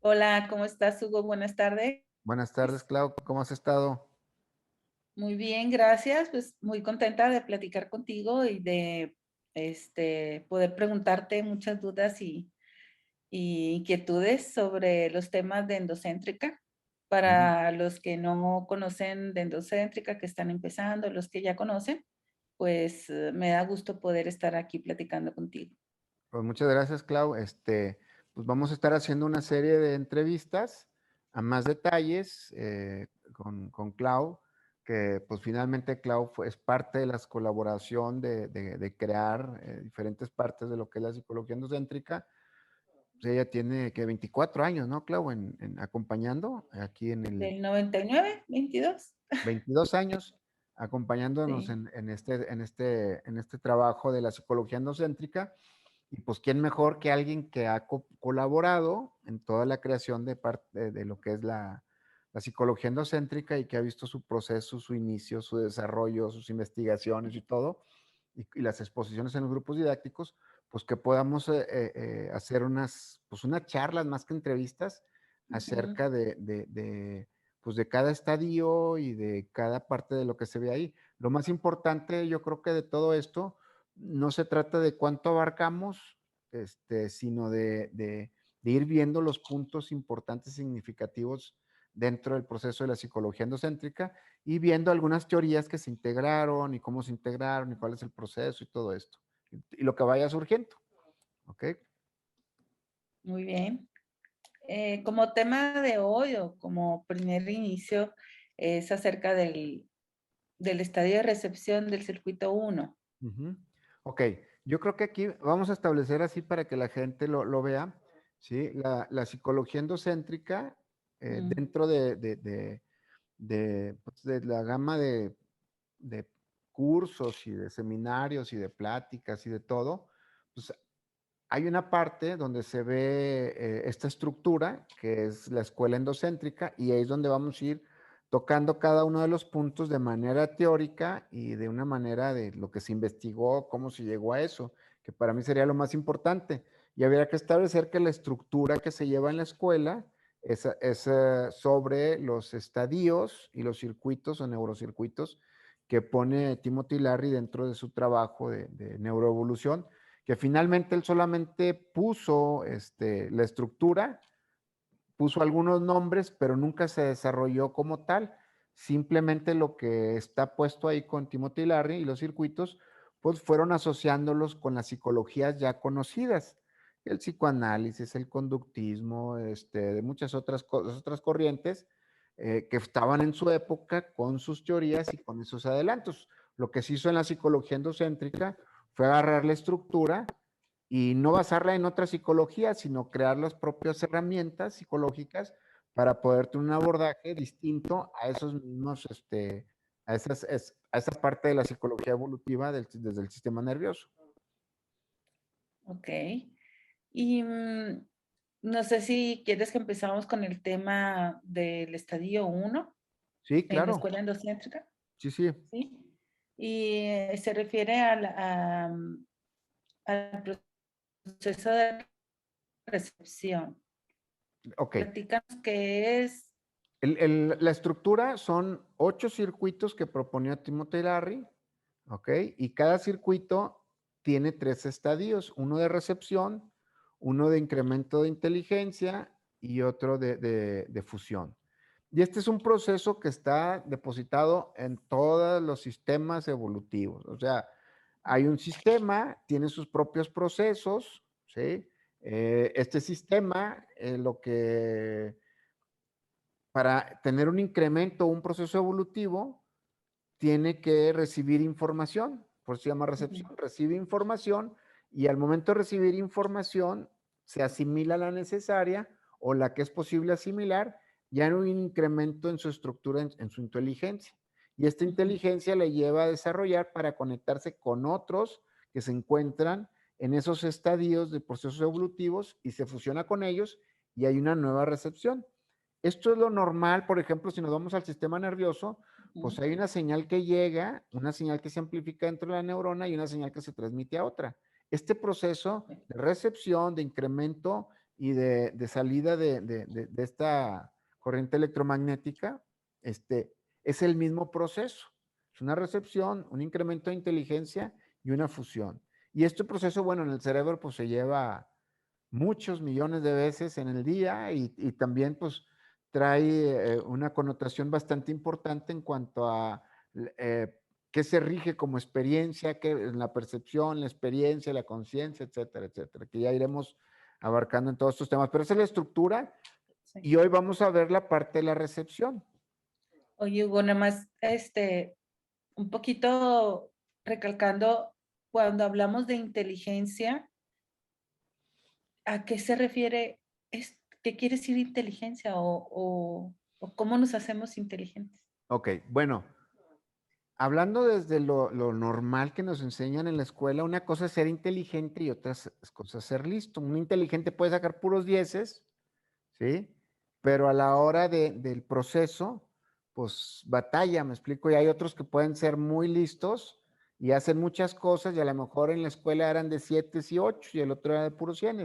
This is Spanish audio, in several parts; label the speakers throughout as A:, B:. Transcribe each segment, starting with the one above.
A: Hola, ¿cómo estás, Hugo? Buenas tardes.
B: Buenas tardes, Clau. ¿Cómo has estado?
A: Muy bien, gracias. Pues muy contenta de platicar contigo y de poder preguntarte muchas dudas y inquietudes sobre los temas de endocéntrica.
B: Ujú.
A: Para los que no conocen de endocéntrica, que están empezando, los que ya conocen, pues me da gusto poder estar aquí platicando contigo.
B: Pues muchas gracias, Clau. Pues vamos a estar haciendo una serie de entrevistas a más detalles con Clau, que pues finalmente Clau es parte de la colaboración de crear diferentes partes de lo que es la psicología endocéntrica. Pues ella tiene que 24 años, ¿no, Clau? En acompañando aquí en el
A: ¿Del 99, 22?
B: 22 años acompañándonos
A: Sí.
B: en este trabajo de la psicología endocéntrica. Y pues, ¿quién mejor que alguien que ha colaborado en toda la creación de parte de lo que es la psicología endocéntrica y que ha visto su proceso, su inicio, su desarrollo, sus investigaciones y todo, y las exposiciones en los grupos didácticos, pues que podamos hacer pues unas charlas más que entrevistas
A: Ujú.
B: acerca pues de cada estadio y de cada parte de lo que se ve ahí. Lo más importante, yo creo que de todo esto, no se trata de cuánto abarcamos, sino de ir viendo los puntos importantes, significativos dentro del proceso de la psicología endocéntrica y viendo algunas teorías que se integraron y cómo se integraron y cuál es el proceso y todo esto. Y lo que vaya surgiendo, ¿ok?
A: Muy bien. Como tema de hoy o como primer inicio es acerca del estadio de recepción del circuito uno.
B: Ujú. Ok, yo creo que aquí vamos a establecer así para que la gente lo vea, ¿sí? La psicología endocéntrica,
A: Mm,
B: dentro pues, de la gama de cursos y de seminarios y de pláticas y de todo, pues hay una parte donde se ve esta estructura, que es la escuela endocéntrica, y ahí es donde vamos a ir tocando cada uno de los puntos de manera teórica y de una manera de lo que se investigó, cómo se llegó a eso, que para mí sería lo más importante. Y habría que establecer que la estructura que se lleva en la escuela es sobre los estadios y los circuitos o neurocircuitos que pone Timothy Larry dentro de su trabajo de neuroevolución, que finalmente él solamente puso la estructura, puso algunos nombres, pero nunca se desarrolló como tal. Simplemente lo que está puesto ahí con Timothy Larry y los circuitos, pues fueron asociándolos con las psicologías ya conocidas, el psicoanálisis, el conductismo, de muchas otras cosas, otras corrientes que estaban en su época con sus teorías y con esos adelantos. Lo que se hizo en la psicología endocéntrica fue agarrar la estructura y no basarla en otra psicología, sino crear las propias herramientas psicológicas para poder tener un abordaje distinto a esos mismos, a esa parte de la psicología evolutiva desde el sistema nervioso.
A: ok. Y no sé si quieres que empezamos con el tema del estadio uno
B: Sí,
A: en la
B: claro.
A: escuela endocéntrica,
B: Sí, sí.
A: ¿sí? Y se refiere al proceso de recepción.
B: Ok.
A: Platícanos qué es.
B: La estructura son 8 circuitos que proponía Timothy Larry, ¿ok? Y cada circuito tiene 3 estadios, uno de recepción, uno de incremento de inteligencia y otro de fusión. Y este es un proceso que está depositado en todos los sistemas evolutivos. O sea, hay un sistema, tiene sus propios procesos, ¿sí? Este sistema, lo que para tener un incremento o un proceso evolutivo, tiene que recibir información, por eso se llama
A: Ujú.
B: recepción, recibe información y al momento de recibir información se asimila la necesaria o la que es posible asimilar, ya hay un incremento en su estructura, en su inteligencia. Y esta
A: Ujú.
B: inteligencia le lleva a desarrollar para conectarse con otros que se encuentran en esos estadios de procesos evolutivos y se fusiona con ellos y hay una nueva recepción. Esto es lo normal, por ejemplo, si nos vamos al sistema nervioso, pues
A: Ujú.
B: hay una señal que llega, una señal que se amplifica dentro de la neurona y una señal que se transmite a otra. Este proceso de recepción, de incremento y de salida de esta corriente electromagnética, es el mismo proceso. Es una recepción, un incremento de inteligencia y una fusión. Y este proceso, bueno, en el cerebro pues se lleva muchos millones de veces en el día y también pues trae una connotación bastante importante en cuanto a qué se rige como experiencia, qué en la percepción, la experiencia, la conciencia, etcétera, etcétera, que ya iremos abarcando en todos estos temas. Pero esa es la estructura
A: Sí.
B: y hoy vamos a ver la parte de la recepción.
A: Oye, Hugo, nada más, un poquito recalcando, cuando hablamos de inteligencia, ¿a qué se refiere? ¿Qué quiere decir inteligencia o cómo nos hacemos inteligentes?
B: Ok, bueno, hablando desde lo normal que nos enseñan en la escuela, una cosa es ser inteligente y otras cosas ser listo. Un inteligente puede sacar puros dieces, ¿sí? Pero a la hora del proceso, pues batalla, me explico, y hay otros que pueden ser muy listos y hacen muchas cosas y a lo mejor en la escuela eran de 7 y 8 y el otro era de puros 100.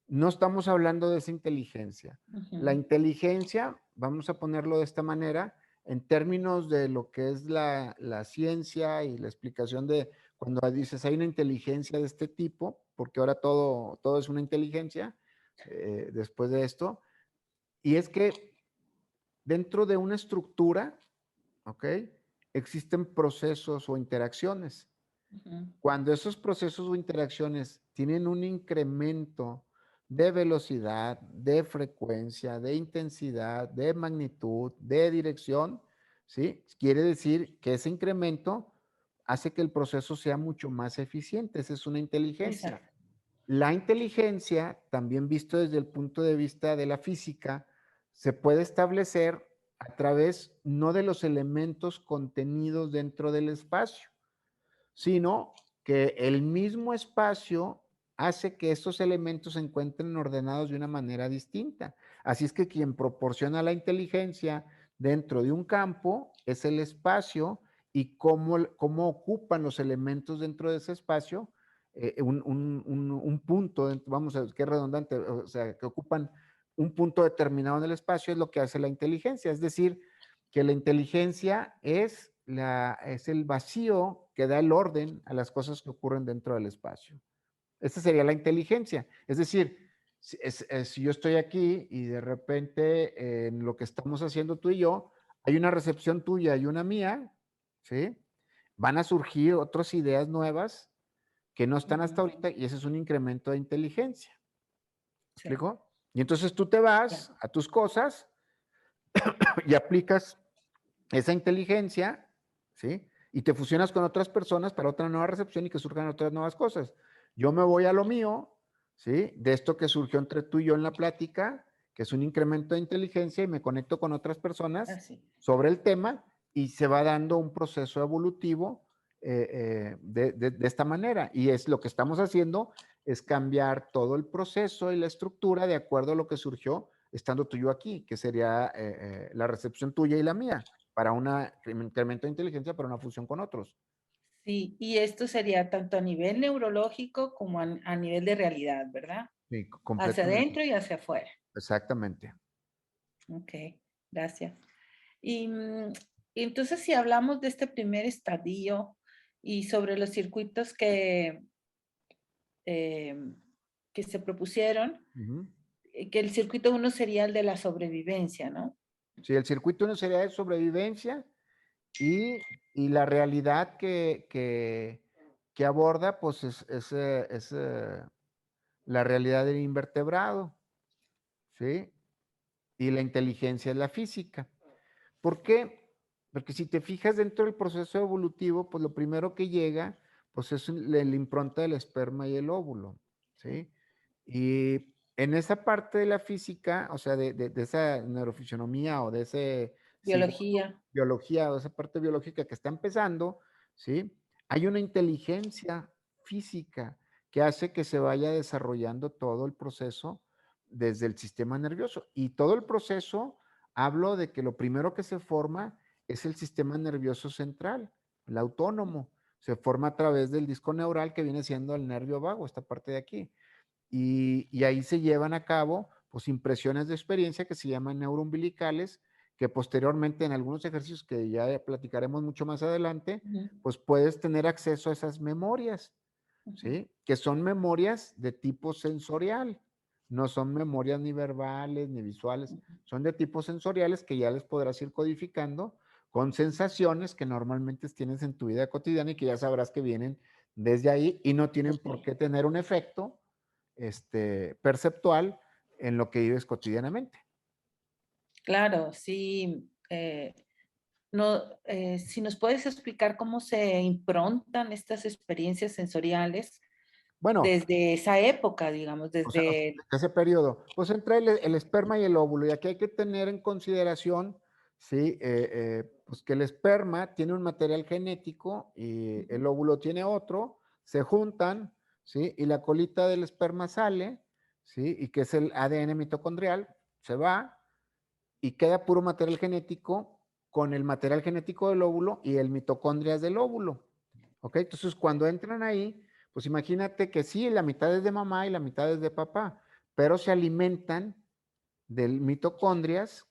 B: No estamos hablando de esa inteligencia. La
A: Ujú,
B: inteligencia, vamos a ponerlo de esta manera, en términos de lo que es la ciencia y la explicación de cuando dices hay una inteligencia de este tipo, porque ahora todo es una inteligencia después de esto, y es que dentro de una estructura, ¿ok? Existen procesos o interacciones.
A: ujú.
B: Cuando esos procesos o interacciones tienen un incremento de velocidad, de frecuencia, de intensidad, de magnitud, de dirección, ¿sí? Quiere decir que ese incremento hace que el proceso sea mucho más eficiente. Esa es una inteligencia.
A: Exacto.
B: La inteligencia, también visto desde el punto de vista de la física, se puede establecer a través no de los elementos contenidos dentro del espacio, sino que el mismo espacio hace que estos elementos se encuentren ordenados de una manera distinta. Así es que quien proporciona la inteligencia dentro de un campo es el espacio y cómo ocupan los elementos dentro de ese espacio un punto, vamos a ver qué redundante, o sea, que ocupan un punto determinado en el espacio es lo que hace la inteligencia. Es decir, que la inteligencia es el vacío que da el orden a las cosas que ocurren dentro del espacio. Esta sería la inteligencia. Es decir, si yo estoy aquí y de repente en lo que estamos haciendo tú y yo, hay una recepción tuya y una mía, ¿sí? Van a surgir otras ideas nuevas que no están hasta
A: Ujú,
B: ahorita y ese es un incremento de inteligencia. ¿Me
A: sí,
B: explico? Y entonces tú te
A: ya.
B: vas a tus cosas y aplicas esa inteligencia, ¿sí? Y te fusionas con otras personas para otra nueva recepción y que surjan otras nuevas cosas. Yo me voy a lo mío, ¿sí? De esto que surgió entre tú y yo en la plática, que es un incremento de inteligencia y me conecto con otras personas
A: Así.
B: sobre el tema y se va dando un proceso evolutivo de esta manera. Y es lo que estamos haciendo, es cambiar todo el proceso y la estructura de acuerdo a lo que surgió estando tú y yo aquí, que sería la recepción tuya y la mía para un incremento de inteligencia, para una fusión con otros.
A: Sí, y esto sería tanto a nivel neurológico como a nivel de realidad, ¿verdad?
B: Sí,
A: Hacia
B: completamente.
A: adentro y hacia afuera.
B: Exactamente.
A: Ok, gracias. Y, y entonces si hablamos de este primer estadio y sobre los circuitos em, que se propusieron,
B: Ujú.
A: que el circuito uno sería el de la sobrevivencia, ¿no?
B: Sí, el circuito no sería de sobrevivencia y, y la realidad que aborda, pues es la realidad del invertebrado, ¿sí? Y la inteligencia es la física. ¿Por qué? Porque si te fijas dentro del proceso evolutivo, pues lo primero que llega, pues es la impronta del esperma y el óvulo, ¿sí? Y en esa parte de la física, o sea, de esa neurofisionomía o de ese
A: Biología.
B: biología o esa parte biológica que está empezando, ¿sí? Hay una inteligencia física que hace que se vaya desarrollando todo el proceso desde el sistema nervioso. Y todo el proceso, hablo de que lo primero que se forma es el sistema nervioso central, el autónomo. Se forma a través del disco neural que viene siendo el nervio vago, esta parte de aquí. y ahí se llevan a cabo pues impresiones de experiencia que se llaman neuroumbilicales, que posteriormente en algunos ejercicios que ya platicaremos mucho más adelante,
A: Ujú,
B: pues puedes tener acceso a esas memorias,
A: ujú,
B: ¿sí? Que son memorias de tipo sensorial, no son memorias ni verbales ni visuales,
A: ujú.
B: son de tipo sensoriales que ya les podrás ir codificando con sensaciones que normalmente tienes en tu vida cotidiana y que ya sabrás que vienen desde ahí y no tienen por
A: Desde
B: qué tener un efecto perceptual en lo que vives cotidianamente.
A: claro, sí, no, si nos puedes explicar cómo se improntan estas experiencias sensoriales
B: Bueno,
A: desde esa época, digamos,
B: o sea,
A: desde
B: ese periodo, pues entre el esperma y el óvulo, y aquí hay que tener en consideración, sí, pues que el esperma tiene un material genético y
A: ujú,
B: el óvulo tiene otro, se juntan, sí, y la colita del esperma sale, sí, y que es el ADN mitocondrial, se va y queda puro material genético con el material genético del óvulo y el mitocondrias del óvulo. ¿Ok? Entonces, cuando entran ahí, pues imagínate que sí, la mitad es de mamá y la mitad es de papá, pero se alimentan del mitocondrias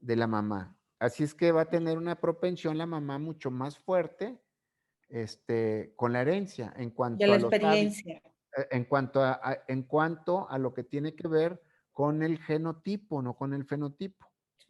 B: de la mamá. Así es que va a tener una propensión la mamá mucho más fuerte con la herencia en
A: de
B: cuanto
A: la
B: a los hábitos,
A: experiencia.
B: en cuanto a lo que tiene que ver con el genotipo, no con el fenotipo.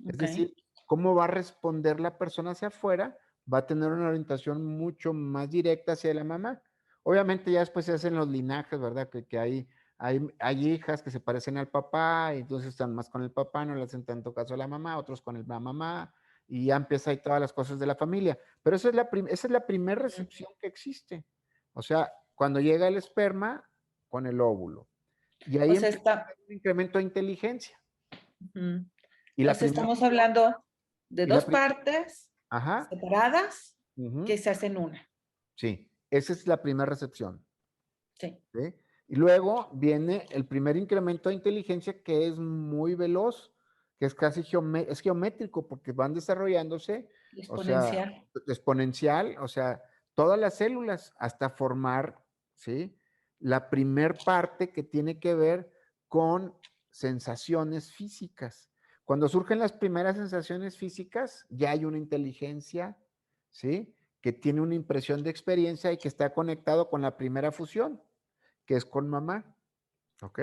B: Es
A: Okey.
B: decir, cómo va a responder la persona hacia afuera, va a tener una orientación mucho más directa hacia la mamá. Obviamente ya después se hacen los linajes, ¿verdad? Que hay hijas que se parecen al papá, y entonces están más con el papá, no le hacen tanto caso a la mamá, otros con la mamá, y ya empieza ahí todas las cosas de la familia. Pero esa es la primera
A: Ujú.
B: recepción que existe. O sea, cuando llega el esperma con el óvulo. Y
A: O
B: ahí
A: sea,
B: empieza a haber un incremento de inteligencia.
A: ujú.
B: Y
A: O
B: la
A: sea,
B: primera
A: estamos
B: función,
A: hablando de
B: y la
A: 2
B: pri-
A: partes
B: ajá,
A: separadas
B: ujú,
A: que se hacen una.
B: sí, esa es la primera recepción.
A: Sí,
B: ¿Sí? Y luego viene el primer incremento de inteligencia que es muy veloz, que es casi es geométrico porque van desarrollándose, o sea,
A: exponencial.
B: exponencial, o sea, todas las células hasta formar, ¿sí? La primer parte que tiene que ver con sensaciones físicas. Cuando surgen las primeras sensaciones físicas, ya hay una inteligencia, ¿sí? Que tiene una impresión de experiencia y que está conectado con la primera fusión que es con mamá, ¿ok?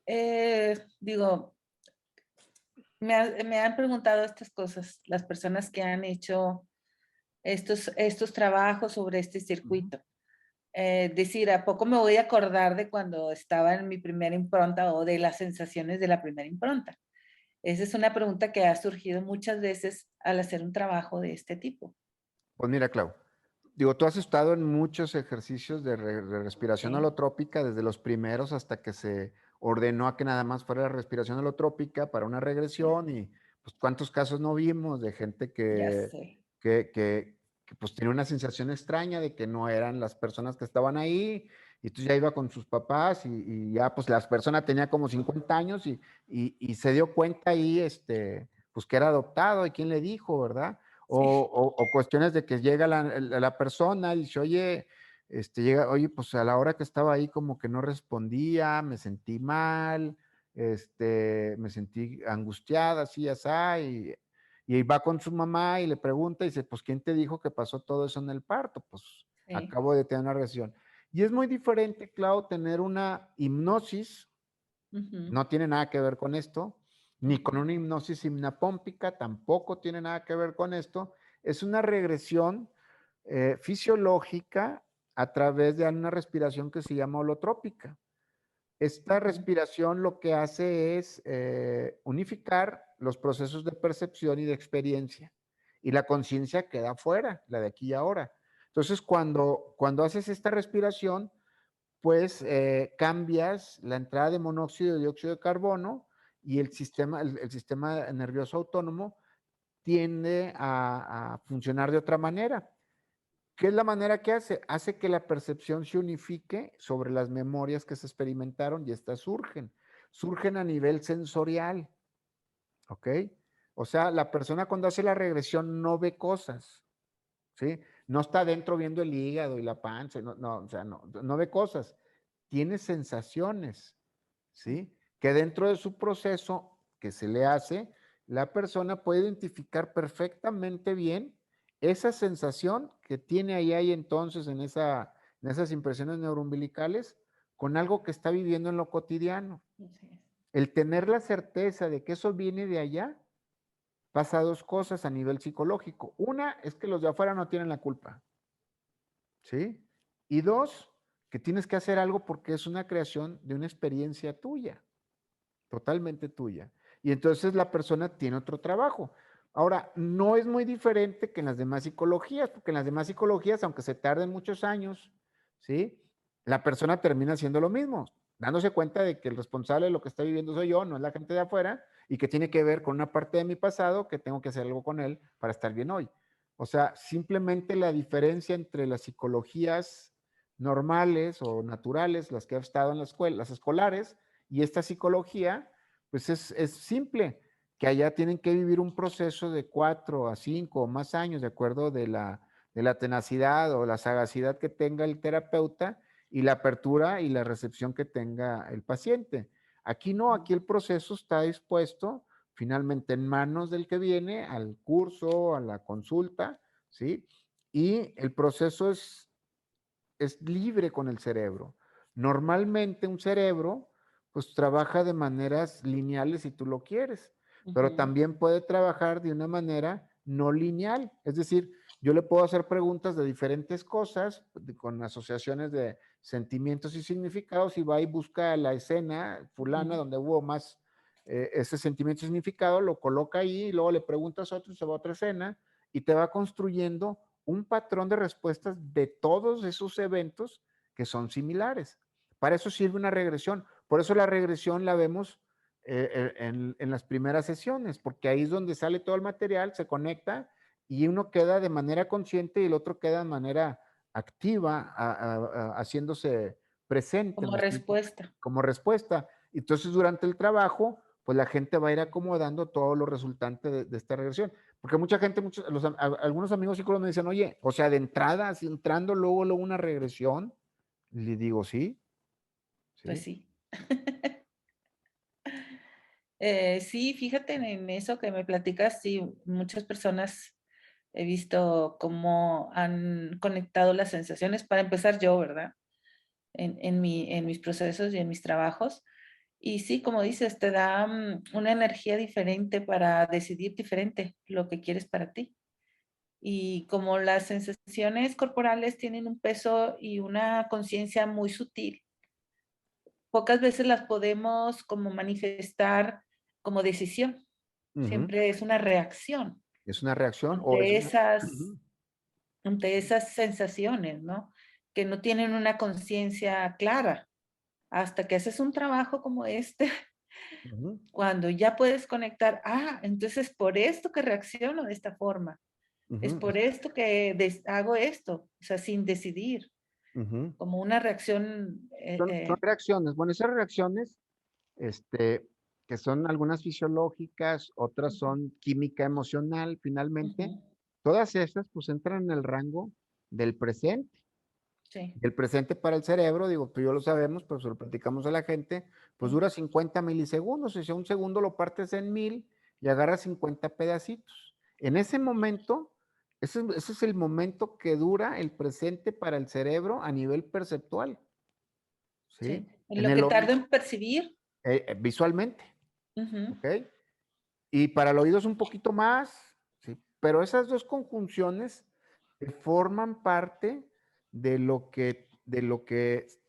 A: Eh, digo, me han preguntado estas cosas, las personas que han hecho estos trabajos sobre este
B: Ujú.
A: circuito. Decir, ¿a poco me voy a acordar de cuando estaba en mi primera impronta o de las sensaciones de la primera impronta? Esa es una pregunta que ha surgido muchas veces al hacer un trabajo de este tipo.
B: Pues mira, Clau, digo, tú has estado en muchos ejercicios de respiración
A: Sí,
B: holotrópica, desde los primeros hasta que se ordenó a que nada más fuera la respiración holotrópica para una
A: sí,
B: regresión y pues cuántos casos no vimos de gente
A: ya sé.
B: que, pues tiene una sensación extraña de que no eran las personas que estaban ahí y entonces ya iba con sus papás y ya pues la persona tenía como 50 años y se dio cuenta ahí, pues que era adoptado y quién le dijo, ¿verdad? O,
A: Sí,
B: o cuestiones de que llega la persona y dice, oye, llega, oye, pues a la hora que estaba ahí como que no respondía, me sentí mal, me sentí angustiada, así, así, y va con su mamá y le pregunta y dice, pues, ¿quién te dijo que pasó todo eso en el parto? Pues,
A: sí.
B: acabo de tener una reacción. Y es muy diferente, Clau, tener una hipnosis,
A: Ujú,
B: no tiene nada que ver con esto, ni con
A: ujú,
B: una hipnosis hipnapómpica, tampoco tiene nada que ver con esto. Es una regresión fisiológica a través de una respiración que se llama holotrópica. Esta
A: ujú.
B: respiración lo que hace es unificar los procesos de percepción y de experiencia. Y la conciencia queda fuera, la de aquí y ahora. Entonces, cuando haces esta respiración, pues cambias la entrada de monóxido y dióxido de carbono y el sistema nervioso autónomo tiende a funcionar de otra manera. ¿Qué es la manera que hace? Hace que la percepción se unifique sobre las memorias que se experimentaron y estas surgen. Surgen a nivel sensorial, ¿ok? O sea, la persona cuando hace la regresión no ve cosas, ¿sí? No está adentro viendo el hígado y la panza, no, no, o sea, no ve cosas. tiene sensaciones, ¿sí? Que dentro de su proceso que se le hace, la persona puede identificar perfectamente bien esa sensación que tiene ahí entonces en esas impresiones neuroumbilicales con algo que está viviendo en lo cotidiano.
A: Así es.
B: El tener la certeza de que eso viene de allá, pasa dos cosas a nivel psicológico. Una es que los de afuera no tienen la culpa, ¿sí? Y dos, que tienes que hacer algo porque es una creación de una experiencia tuya, totalmente tuya. Y entonces la persona tiene otro trabajo. Ahora, no es muy diferente que en las demás psicologías, porque en las demás psicologías, aunque se tarden muchos años, ¿sí? La persona termina haciendo lo mismo, dándose cuenta de que el responsable de lo que está viviendo soy yo, no es la gente de afuera, y que tiene que ver con una parte de mi pasado que tengo que hacer algo con él para estar bien hoy. O sea, simplemente la diferencia entre las psicologías normales o naturales, las que he estado en la escuela, las escolares, y esta psicología, pues es simple, que allá tienen que vivir un proceso de 4 a 5 o más años, de acuerdo de la tenacidad o la sagacidad que tenga el terapeuta y la apertura y la recepción que tenga el paciente. Aquí no, aquí el proceso está dispuesto finalmente en manos del que viene al curso, a la consulta, ¿sí? Y el proceso es libre con el cerebro. Normalmente un cerebro pues trabaja de maneras lineales si tú lo quieres, pero
A: Ujú.
B: también puede trabajar de una manera no lineal. Es decir, yo le puedo hacer preguntas de diferentes cosas con asociaciones de sentimientos y significados y va y busca la escena fulana
A: Ujú.
B: donde hubo más ese sentimiento y significado, lo coloca ahí y luego le preguntas a otro y se va a otra escena y te va construyendo un patrón de respuestas de todos esos eventos que son similares. Para eso sirve una regresión. Por eso la regresión la vemos en las primeras sesiones, porque ahí es donde sale todo el material, se conecta y uno queda de manera consciente y el otro queda de manera activa, haciéndose presente,
A: Como
B: ¿me explico?
A: respuesta.
B: Como respuesta. Entonces, durante el trabajo, pues la gente va a ir acomodando todo lo resultante de esta regresión. Porque mucha gente, algunos amigos psicólogos me dicen, oye, o sea, de entrada, así entrando luego una regresión, le digo, sí,
A: Pues
B: sí.
A: sí. Sí, fíjate en eso que me platicas, sí, muchas personas he visto cómo han conectado las sensaciones, para empezar yo, ¿verdad? En mis procesos y en mis trabajos. Y sí, como dices, te da una energía diferente para decidir diferente lo que quieres para ti. Y como las sensaciones corporales tienen un peso y una conciencia muy sutil, pocas veces las podemos como manifestar como decisión.
B: Ujú.
A: Siempre es una reacción
B: ¿Es una reacción o es
A: ante
B: una?
A: esas,
B: Ujú,
A: ante esas sensaciones, ¿no? Que no tienen una conciencia clara. Hasta que haces un trabajo como este,
B: ujú,
A: cuando ya puedes conectar, entonces por esto que reacciono de esta forma, es
B: ujú,
A: por esto que hago esto, o sea, sin decidir,
B: ujú.
A: como una reacción,
B: Son reacciones. Bueno, esas reacciones, este, que son algunas fisiológicas, otras
A: ujú,
B: son química emocional,
A: ujú,
B: finalmente, todas esas pues entran en el rango del presente.
A: sí,
B: Y el presente para el cerebro, digo, tú y yo lo sabemos, pero se lo platicamos a la gente, pues
A: sí,
B: dura 50 milisegundos. O sea, un segundo lo partes en 1000 y agarras 50 pedacitos. En ese momento, ese es el momento que dura el presente para el cerebro a nivel perceptual, ¿sí?
A: sí. En
B: En
A: lo
B: el
A: que tardo
B: oído,
A: en percibir,
B: visualmente,
A: ujú,
B: ¿ok? Y para el oído es un poquito más, ¿sí? Pero esas dos conjunciones forman parte de lo que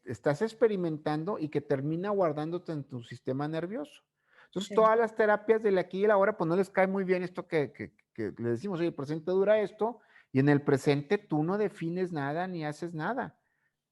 B: estás experimentando y que termina guardándote en tu sistema nervioso. Entonces,
A: sí,
B: todas las terapias del aquí y el ahora, pues no les cae muy bien esto que le decimos, oye, el presente dura esto, y en el presente tú no defines nada ni haces nada.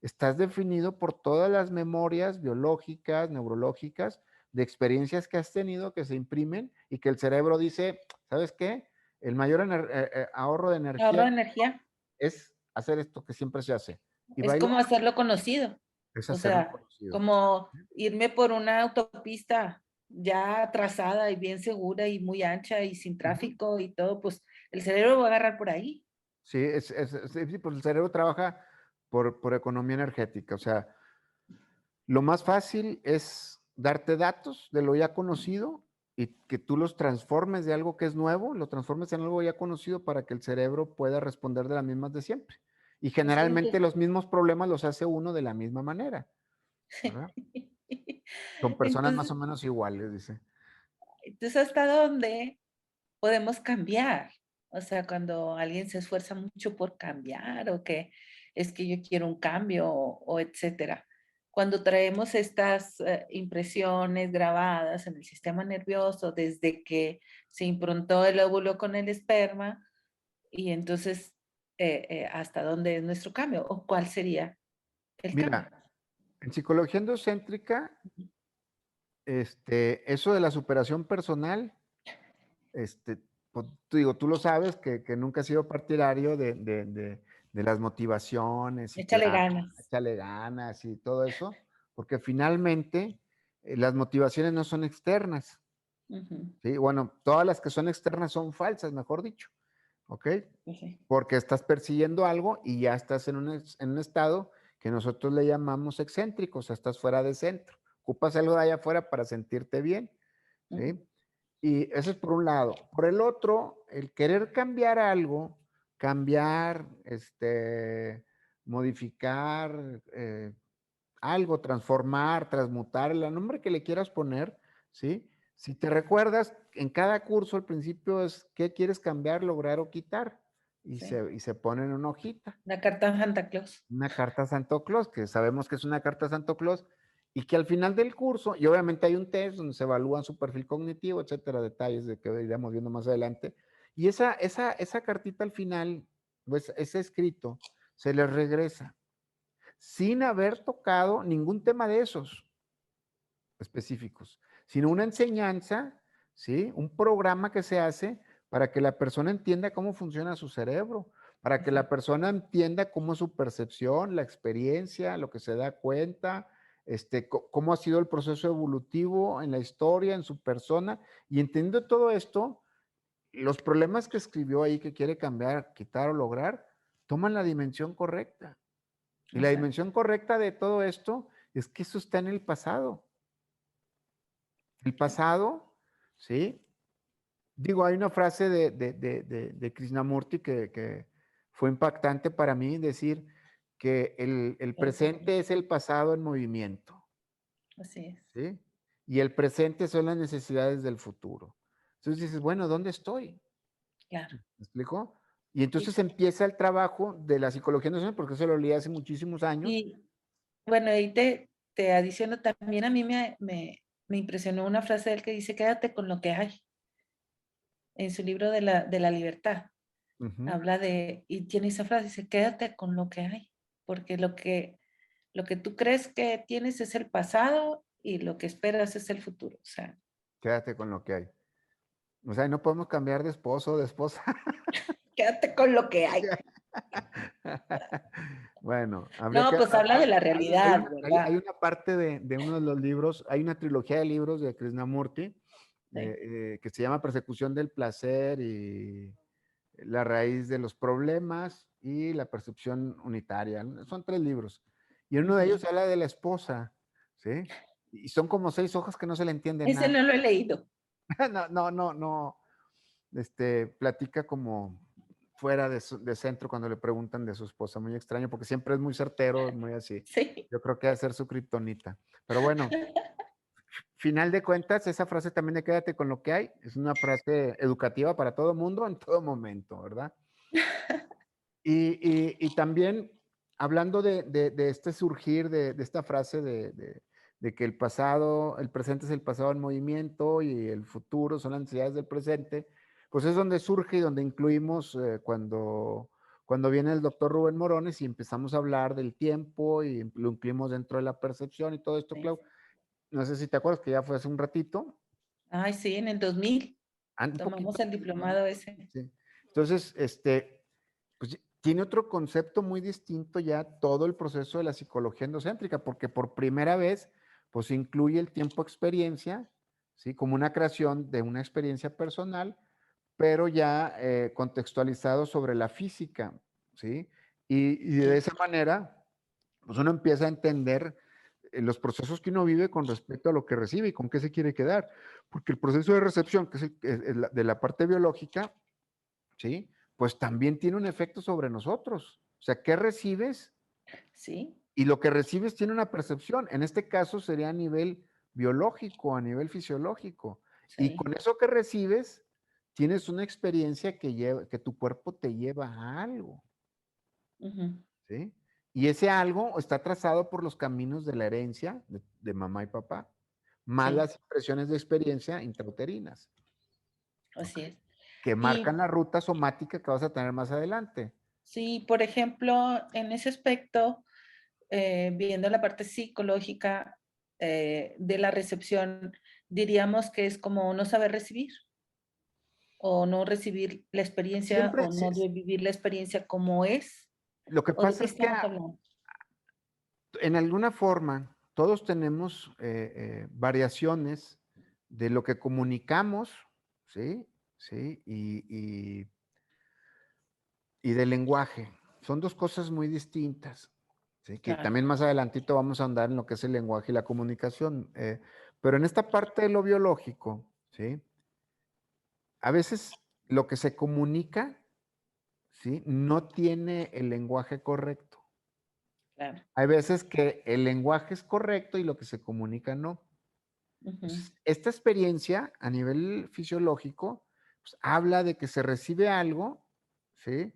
B: Estás definido por todas las memorias biológicas, neurológicas, de experiencias que has tenido que se imprimen y que el cerebro dice, ¿sabes qué? El mayor ahorro de
A: ahorro
B: energía
A: de energía,
B: es hacer esto que siempre se hace. Y
A: es
B: baila
A: como hacerlo conocido,
B: es
A: o
B: hacerlo
A: sea,
B: conocido.
A: como irme por una autopista ya trazada y bien segura y muy ancha y sin
B: Ujú.
A: tráfico y todo, pues el cerebro va a agarrar por ahí.
B: Sí, sí, pues el cerebro trabaja por economía energética. O sea, Lo más fácil es darte datos de lo ya conocido y que tú los transformes de algo que es nuevo, lo transformes en algo ya conocido para que el cerebro pueda responder de las mismas de siempre. Y
A: Sí,
B: generalmente los mismos problemas los hace uno de la misma manera, ¿verdad? Con personas más
A: entonces,
B: o menos iguales, dice.
A: ¿hasta dónde podemos cambiar? O sea, cuando alguien se esfuerza mucho por cambiar o que es que yo quiero un cambio o etcétera. Cuando traemos estas impresiones grabadas en el sistema nervioso desde que se improntó el óvulo con el esperma y entonces hasta dónde es nuestro cambio o cuál sería el cambio.
B: Mira, en psicología endocéntrica, eso de la superación personal, pues, tú lo sabes que nunca he sido partidario de las motivaciones y
A: Échale
B: claro,
A: ganas.
B: échale ganas y todo eso, porque finalmente las motivaciones no son externas,
A: Ujú,
B: ¿sí? Bueno, todas las que son externas son falsas, mejor dicho, ¿ok?
A: pues sí,
B: Porque estás persiguiendo algo y ya estás en un estado que nosotros le llamamos excéntrico, o sea, estás fuera de centro. Ocupas algo de allá afuera para sentirte bien,
A: ujú,
B: ¿sí? Y eso es por un lado. Por el otro, el querer cambiar algo, cambiar, modificar algo, transformar, transmutar, el nombre que le quieras poner, ¿sí? Si te recuerdas, en cada curso al principio es qué quieres cambiar, lograr o quitar.
A: sí.
B: Y se pone en una hojita,
A: La carta de Santa Claus.
B: una carta a Santo Claus, que sabemos que es una carta a Santo Claus, y que al final del curso, y obviamente hay un test donde se evalúan su perfil cognitivo, etcétera, detalles de que iremos viendo más adelante. Y esa cartita al final, pues ese escrito, se les regresa sin haber tocado ningún tema de esos específicos, sino una enseñanza, ¿sí? Un programa que se hace para que la persona entienda cómo funciona su cerebro, para que la
A: Exacto.
B: persona entienda cómo es su percepción, la experiencia, lo que se da cuenta, cómo ha sido el proceso evolutivo en la historia, en su persona, y entendiendo todo esto, los problemas que escribió ahí que quiere cambiar, quitar o lograr, toman la dimensión correcta. Y la
A: Exacto.
B: dimensión correcta de todo esto es que eso está en el pasado. El pasado, ¿sí? Digo, hay una frase de Krishnamurti que fue impactante para mí, decir que el presente es el pasado en movimiento,
A: Así es.
B: ¿sí? Y el presente son las necesidades del futuro. Entonces dices, bueno, ¿dónde estoy?
A: Claro.
B: ¿Me explico? Y
A: Sí.
B: entonces empieza el trabajo de la psicología no sé, porque eso lo leí hace muchísimos años.
A: Y bueno, ahí te adiciono, también a mí me impresionó una frase de él que dice, quédate con lo que hay, en su libro de la libertad.
B: Ujú.
A: Habla de, y tiene esa frase, dice, quédate con lo que hay, porque lo que tú crees que tienes es el pasado y lo que esperas es el futuro. O sea,
B: Quédate con lo que hay. O sea, no podemos cambiar de esposo o de esposa.
A: quédate con lo que hay.
B: Bueno, habría
A: No,
B: que
A: pues habla de la realidad,
B: hay
A: ¿verdad?
B: una parte de uno de los libros, hay una trilogía de libros de Krishnamurti,
A: Sí.
B: que se llama Persecución del placer y la raíz de los problemas y la percepción unitaria. Son 3 libros. Y en uno de
A: Ujú.
B: ellos habla de la esposa, ¿sí? Y son como 6 hojas que no se le entiende
A: Ese
B: nada.
A: no lo he leído.
B: No, platica como fuera de centro cuando le preguntan de su esposa, muy extraño, porque siempre es muy certero, muy así.
A: Sí.
B: Yo creo que debe ser su kriptonita. Pero bueno, final de cuentas, esa frase también de quédate con lo que hay, es una frase educativa para todo mundo en todo momento, ¿verdad? Y también hablando de este surgir de esta frase de que el pasado, el presente es el pasado en movimiento y el futuro son las necesidades del presente, pues es donde surge y donde incluimos cuando viene el doctor Rubén Morones y empezamos a hablar del tiempo y lo incluimos dentro de la percepción y todo esto,
A: Sí.
B: Clau. No sé si te acuerdas que ya fue hace un ratito,
A: Ay, sí, en el 2000
B: un poquito
A: tomamos el
B: antes, ¿no?
A: diplomado ese.
B: Sí. Entonces, pues tiene otro concepto muy distinto ya todo el proceso de la psicología endocéntrica, porque por primera vez, pues incluye el tiempo experiencia, ¿sí? Como una creación de una experiencia personal, pero ya contextualizado sobre la física, ¿sí? Y de
A: Sí.
B: esa manera, pues uno empieza a entender los procesos que uno vive con respecto a lo que recibe y con qué se quiere quedar. Porque el proceso de recepción, que es, de la parte biológica, ¿sí? Pues también tiene un efecto sobre nosotros. O sea, ¿qué recibes?
A: Sí,
B: Y lo que recibes tiene una percepción. En este caso sería a nivel biológico, a nivel fisiológico. Y
A: sí.
B: con eso que recibes, tienes una experiencia que tu cuerpo te lleva a algo,
A: Ujú.
B: ¿sí? Y ese algo está trazado por los caminos de la herencia de mamá y papá, más
A: Sí,
B: las impresiones de experiencia intrauterinas, ¿ok?
A: así es.
B: Que marcan
A: Y
B: la ruta somática que vas a tener más adelante.
A: sí, por ejemplo, en ese aspecto, viendo la parte psicológica de la recepción, diríamos que es como no saber recibir o no recibir la experiencia
B: Siempre,
A: o no de vivir la experiencia como es,
B: lo que
A: ¿o de
B: pasa
A: qué
B: es que
A: estamos hablando?
B: en alguna forma, todos tenemos variaciones de lo que comunicamos, ¿sí? ¿Sí? Y del lenguaje. Son dos cosas muy distintas, ¿sí? Que
A: Claro,
B: también más adelantito vamos a andar en lo que es el lenguaje y la comunicación. Pero en esta parte de lo biológico, ¿sí? A veces lo que se comunica, ¿sí? No tiene el lenguaje correcto.
A: claro.
B: Hay veces que el lenguaje es correcto y lo que se comunica no.
A: Ujú.
B: Entonces, esta experiencia a nivel fisiológico pues, habla de que se recibe algo, ¿sí?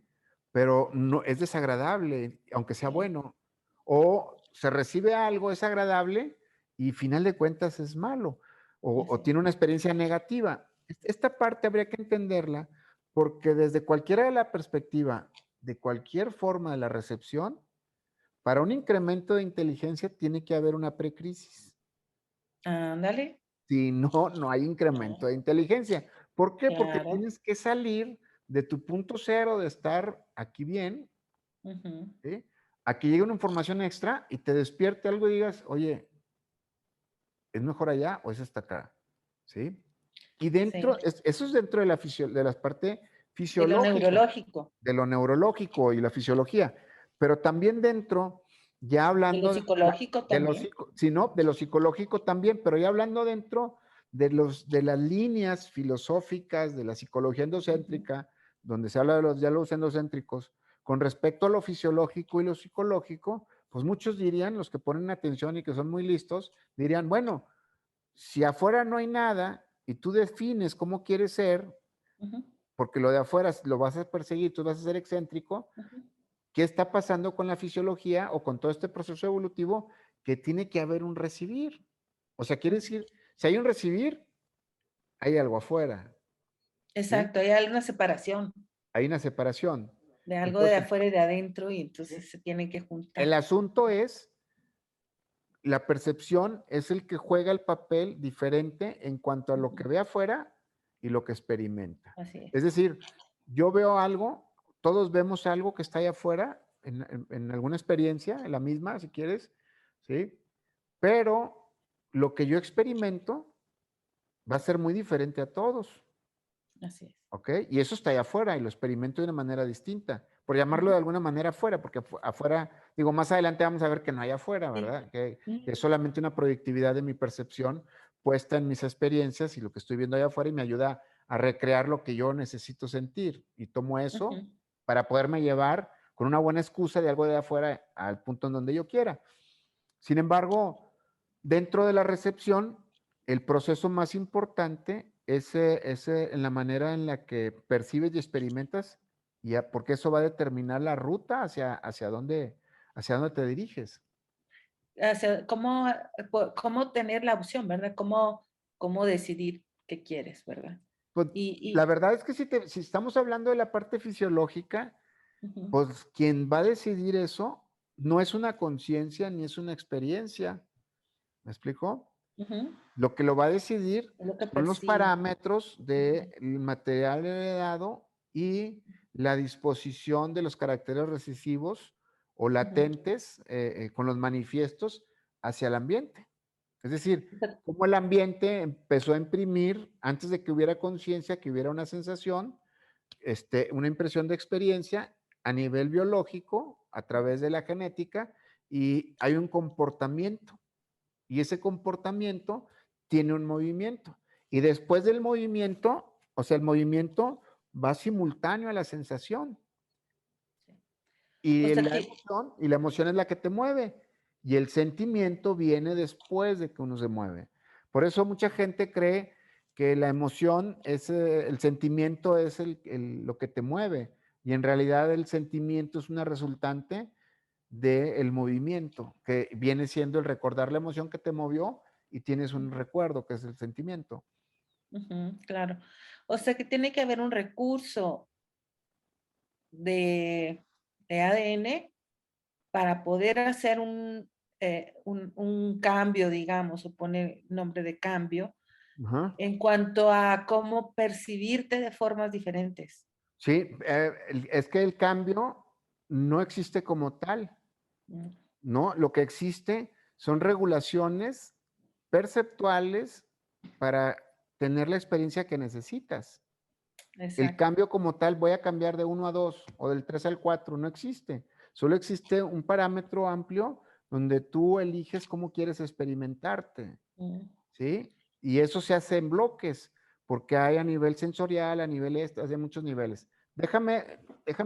B: Pero no es desagradable, aunque sea
A: Sí,
B: bueno. O se recibe algo, es agradable y final de cuentas es malo. O
A: así es.
B: tiene una experiencia negativa. Esta parte habría que entenderla porque desde cualquiera de la perspectiva, de cualquier forma de la recepción, para un incremento de inteligencia tiene que haber una precrisis.
A: Ándale.
B: Si no, no hay incremento
A: Ah,
B: de inteligencia. ¿Por qué? Porque
A: claro.
B: tienes que salir de tu punto cero de estar aquí bien,
A: Ujú.
B: ¿sí? A que llegue una información extra y te despierte algo y digas, oye, ¿es mejor allá o es hasta acá? ¿Sí? Y
A: Sí,
B: eso es dentro de de la parte
A: de lo
B: fisiológica,
A: neurológico,
B: de lo neurológico y la fisiología, pero también dentro, ya
A: de lo
B: hablando
A: psicológico también.
B: si no, de lo psicológico también, pero ya hablando dentro de las líneas filosóficas de la psicología
A: Ujú,
B: endocéntrica, donde se habla de los diálogos endocéntricos, con respecto a lo fisiológico y lo psicológico, pues muchos dirían, los que ponen atención y que son muy listos, dirían, bueno, si afuera no hay nada y tú defines cómo quieres ser,
A: ujú,
B: porque lo de afuera lo vas a perseguir, tú vas a ser excéntrico,
A: ujú.
B: ¿qué está pasando con la fisiología o con todo este proceso evolutivo? Que tiene que haber un recibir. O sea, quiere
A: Así
B: decir,
A: es.
B: si hay un recibir, hay algo afuera, ¿sí?
A: Exacto, hay alguna separación
B: Hay una separación.
A: de algo de
B: Entonces,
A: afuera y de adentro, y
B: ¿sí?
A: entonces se tienen que
B: El
A: juntar.
B: asunto es, la percepción es el que juega el papel diferente en cuanto a lo que
A: Ujú,
B: ve afuera y lo que experimenta.
A: así
B: Es
A: es.
B: decir, yo veo algo, todos vemos algo que está allá afuera, en alguna experiencia, en la misma, si quieres, ¿sí? Pero lo que yo experimento va a ser muy diferente a todos,
A: Así es.
B: ¿ok? Y eso está allá afuera y lo experimento de una manera distinta, por llamarlo de
A: Ujú,
B: alguna manera afuera, porque afuera, digo, más adelante vamos a ver que no hay afuera,
A: sí.
B: ¿verdad? Que
A: Ujú,
B: es solamente una proyectividad de mi percepción puesta en mis experiencias y lo que estoy viendo allá afuera y me ayuda a recrear lo que yo necesito sentir. Y tomo eso
A: ujú.
B: para poderme llevar con una buena excusa de algo de afuera al punto en donde yo quiera. Sin embargo, dentro de la recepción, el proceso más importante es en la manera en la que percibes y experimentas, porque eso va a determinar la ruta hacia dónde te diriges.
A: Cómo, cómo tener la opción, ¿verdad? Cómo decidir qué quieres, ¿verdad?
B: Pues la
A: Y,
B: verdad es que si estamos hablando de la parte fisiológica,
A: ujú,
B: pues quien va a decidir eso no es una conciencia ni es una experiencia. ¿Me explico?
A: ujú,
B: Lo que lo va a decidir
A: es lo que
B: son los
A: percibo.
B: parámetros
A: Ujú,
B: del material heredado y la disposición de los caracteres recesivos o
A: ujú.
B: latentes con los manifiestos hacia el ambiente. Es decir,
A: Pero-
B: cómo el ambiente empezó a imprimir antes de que hubiera conciencia, que hubiera una sensación, una impresión de experiencia a nivel biológico a través de la genética y hay un comportamiento. y ese comportamiento tiene un movimiento. Y después del movimiento, o sea, el movimiento va simultáneo a la sensación.
A: Sí. O
B: Y
A: sea que,
B: la emoción es la que te mueve. Y el sentimiento viene después de que uno se mueve. Por eso mucha gente cree que la emoción es, el sentimiento es lo que te mueve. Y en realidad el sentimiento es una resultante del movimiento, que viene siendo el recordar la emoción que te movió y tienes un recuerdo, que es el sentimiento.
A: ujú, claro. O sea que tiene que haber un recurso de, de ADN para poder hacer un cambio, digamos, o poner nombre de cambio,
B: Ajá.
A: en cuanto a cómo percibirte de formas diferentes.
B: Sí, es que el cambio no existe como tal.
A: Mm,
B: ¿No? Lo que existe son regulaciones perceptuales para tener la experiencia que necesitas. El
A: exacto.
B: cambio como tal, voy a cambiar de 1 a 2 o del 3 al 4, no existe. Solo existe un parámetro amplio donde tú eliges cómo quieres experimentarte,
A: Mm,
B: ¿sí? Y eso se hace en bloques, porque hay a nivel sensorial, a nivel hay muchos niveles. Déjame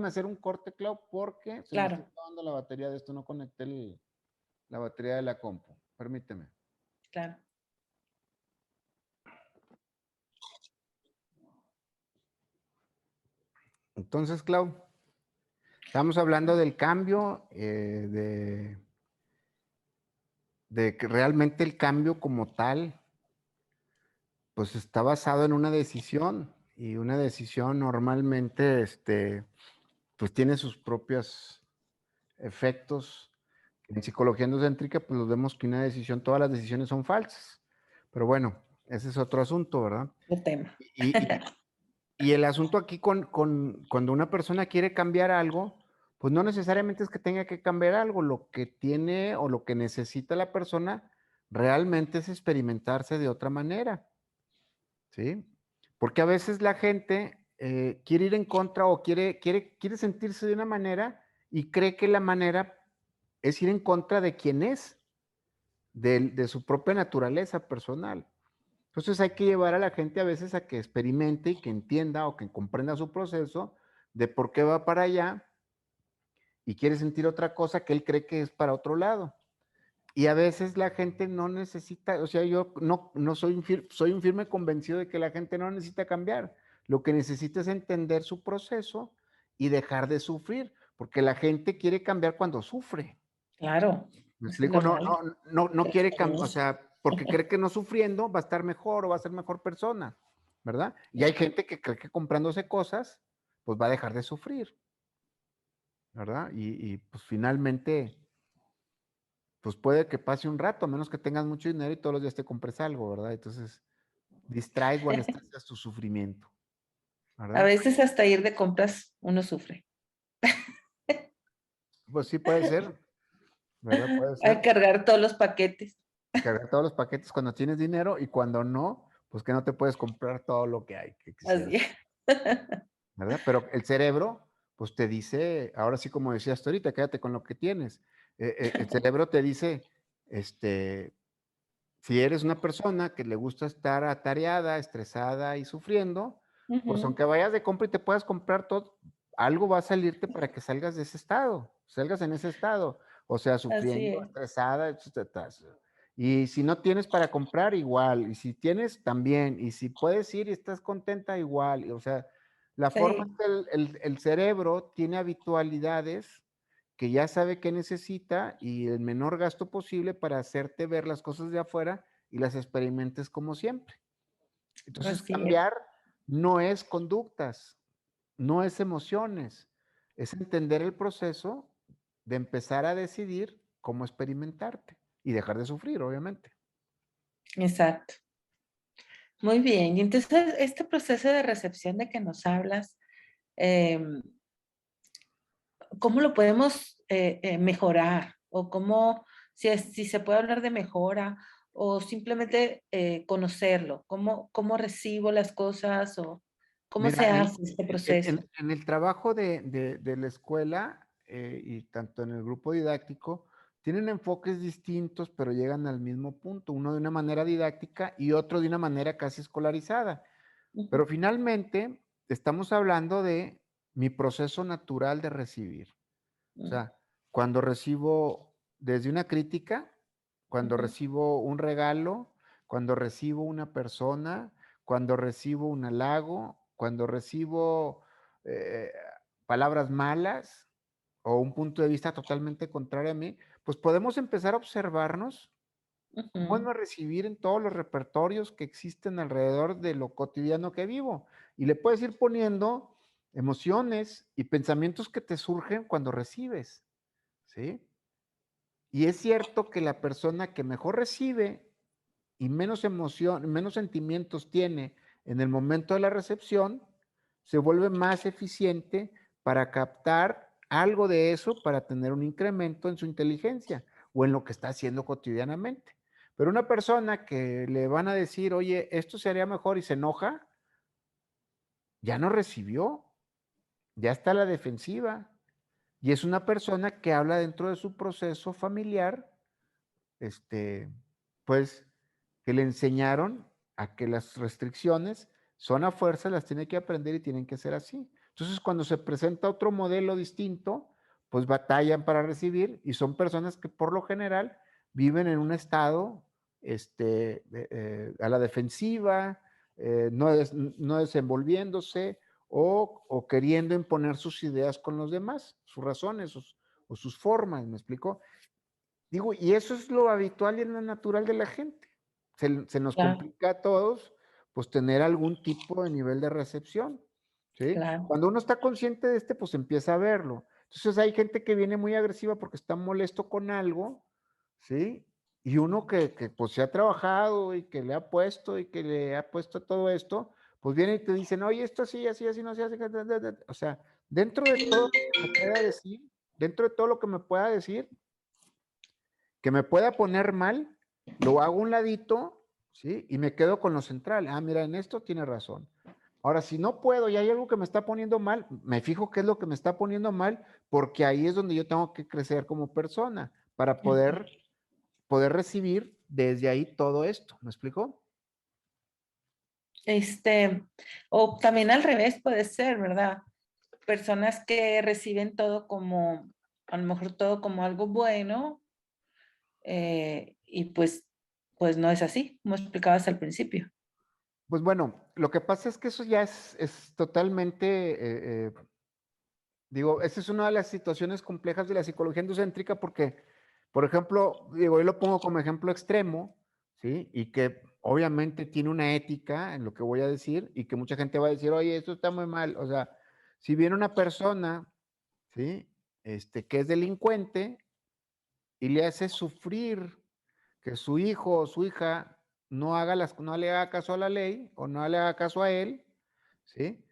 B: hacer un corte, Clau, porque se me está
A: claro,
B: acabando la batería de esto, no conecté la batería de la compu. Permíteme.
A: claro.
B: Entonces, Clau, estamos hablando del cambio, de que realmente el cambio como tal, pues está basado en una decisión y una decisión normalmente, pues tiene sus propios efectos. En psicología endocéntrica, pues los vemos que una decisión, todas las decisiones son falsas. Pero bueno, ese es otro asunto, ¿verdad?
A: El tema.
B: Y, Y el asunto aquí cuando una persona quiere cambiar algo, pues no necesariamente es que tenga que cambiar algo, lo que tiene o lo que necesita la persona realmente es experimentarse de otra manera, ¿sí? Porque a veces la gente quiere ir en contra o quiere sentirse de una manera y cree que la manera es ir en contra de quién es, de su propia naturaleza personal. Entonces hay que llevar a la gente a veces a que experimente y que entienda o que comprenda su proceso de por qué va para allá y quiere sentir otra cosa que él cree que es para otro lado. Y a veces la gente no necesita, o sea, yo no soy soy un firme convencido de que la gente no necesita cambiar. Lo que necesita es entender su proceso y dejar de sufrir, porque la gente quiere cambiar cuando sufre.
A: Claro,
B: ¿Me
A: es
B: explico?
A: normal.
B: No quiere cambiar, o
A: Todos.
B: sea, porque cree que no sufriendo va a estar mejor o va a ser mejor persona, ¿verdad? Y hay gente que cree que comprándose cosas, pues va a dejar de sufrir, ¿verdad? Pues finalmente, pues puede que pase un rato, a menos que tengas mucho dinero y todos los días te compres algo, ¿verdad? Entonces, distraes o anestesias tu sufrimiento,
A: A
B: ¿verdad?
A: veces hasta ir de compras uno sufre.
B: Pues sí puede ser, ¿verdad? Puede
A: A
B: ser.
A: cargar todos los paquetes.
B: Cargar todos los paquetes cuando tienes dinero y cuando no, pues que no te puedes comprar todo lo que hay que quisieras.
A: Así es.
B: ¿Verdad? Pero el cerebro, pues te dice, ahora sí como decías tú ahorita, quédate con lo que tienes. El cerebro te dice, este, si eres una persona que le gusta estar atareada, estresada y sufriendo, pues
A: Ujú,
B: aunque vayas de compra y te puedas comprar todo, algo va a salirte para que salgas de ese estado, salgas en ese estado, o sea,
A: así
B: sufriendo,
A: es.
B: estresada, y si no tienes para comprar, igual, y si tienes, también, y si puedes ir y estás contenta, igual, o sea, la forma
A: Sí,
B: que el cerebro tiene habitualidades que ya sabe qué necesita y el menor gasto posible para hacerte ver las cosas de afuera y las experimentes como siempre. Entonces,
A: así es.
B: cambiar no es conductas, no es emociones, es entender el proceso de empezar a decidir cómo experimentarte y dejar de sufrir, obviamente.
A: Exacto. Muy bien. Y entonces, este proceso de recepción de que nos hablas, em, ¿cómo lo podemos mejorar? O cómo, si se puede hablar de mejora, o simplemente conocerlo. ¿Cómo recibo las cosas? O cómo
B: Mira,
A: se hace este proceso?
B: el trabajo de la escuela y tanto en el grupo didáctico, tienen enfoques distintos, pero llegan al mismo punto, uno de una manera didáctica y otro de una manera casi escolarizada.
A: Ujú,
B: Pero finalmente estamos hablando de mi proceso natural de recibir. O
A: mm,
B: sea, cuando recibo desde una crítica, cuando
A: ujú,
B: recibo un regalo, cuando recibo una persona, cuando recibo un halago, cuando recibo eh, palabras malas o un punto de vista totalmente contrario a mí, pues podemos empezar a observarnos cómo es
A: ujú.
B: no recibir en todos los repertorios que existen alrededor de lo cotidiano que vivo. Y le puedes ir poniendo emociones y pensamientos que te surgen cuando recibes. ¿Sí? Y es cierto que la persona que mejor recibe y menos emoción, menos sentimientos tiene en el momento de la recepción, se vuelve más eficiente para captar algo de eso para tener un incremento en su inteligencia o en lo que está haciendo cotidianamente. Pero una persona que le van a decir, oye, esto se haría mejor y se enoja, ya no recibió, ya está a la defensiva. Y es una persona que habla dentro de su proceso familiar, este, pues, que le enseñaron a que las restricciones son a fuerza, las tiene que aprender y tienen que ser así. Entonces, cuando se presenta otro modelo distinto, pues batallan para recibir y son personas que por lo general viven en un estado a la defensiva, no desenvolviéndose o queriendo imponer sus ideas con los demás, sus razones o sus formas, ¿me explico? Digo, y eso es lo habitual y es lo natural de la gente. Se nos
A: Claro,
B: complica a todos, pues, tener algún tipo de nivel de recepción, ¿sí?
A: claro.
B: Cuando uno está consciente de pues, empieza a verlo. Entonces, hay gente que viene muy agresiva porque está molesto con algo, ¿sí? Y uno que, pues, se ha trabajado y que le ha puesto y que le ha puesto todo esto, pues, viene y te dicen: "Oye, esto así, así, así no se hace", o sea, dentro de todo lo que me pueda decir, dentro de todo lo que me pueda decir, que me pueda poner mal, lo hago a un ladito, ¿sí? Y me quedo con lo central. Ah, mira, en esto tiene razón. Ahora, si no puedo y hay algo que me está poniendo mal, me fijo qué es lo que me está poniendo mal, porque ahí es donde yo tengo que crecer como persona para
A: Ujú.
B: poder recibir desde ahí todo esto. ¿Me explico?
A: Este, o también al revés puede ser, ¿verdad? Personas que reciben todo como, a lo mejor todo como algo bueno, y pues no es así, como explicabas al principio.
B: Pues bueno, lo que pasa es que eso ya es totalmente, digo, esa es una de las situaciones complejas de la psicología endocéntrica porque, por ejemplo, digo, yo lo pongo como ejemplo extremo, ¿sí? Y que obviamente tiene una ética en lo que voy a decir y que mucha gente va a decir, oye, esto está muy mal. O sea, si viene una persona, ¿sí? Que es delincuente y le hace sufrir que su hijo o su hija no le haga caso a la ley o no le haga caso a él, ¿sí?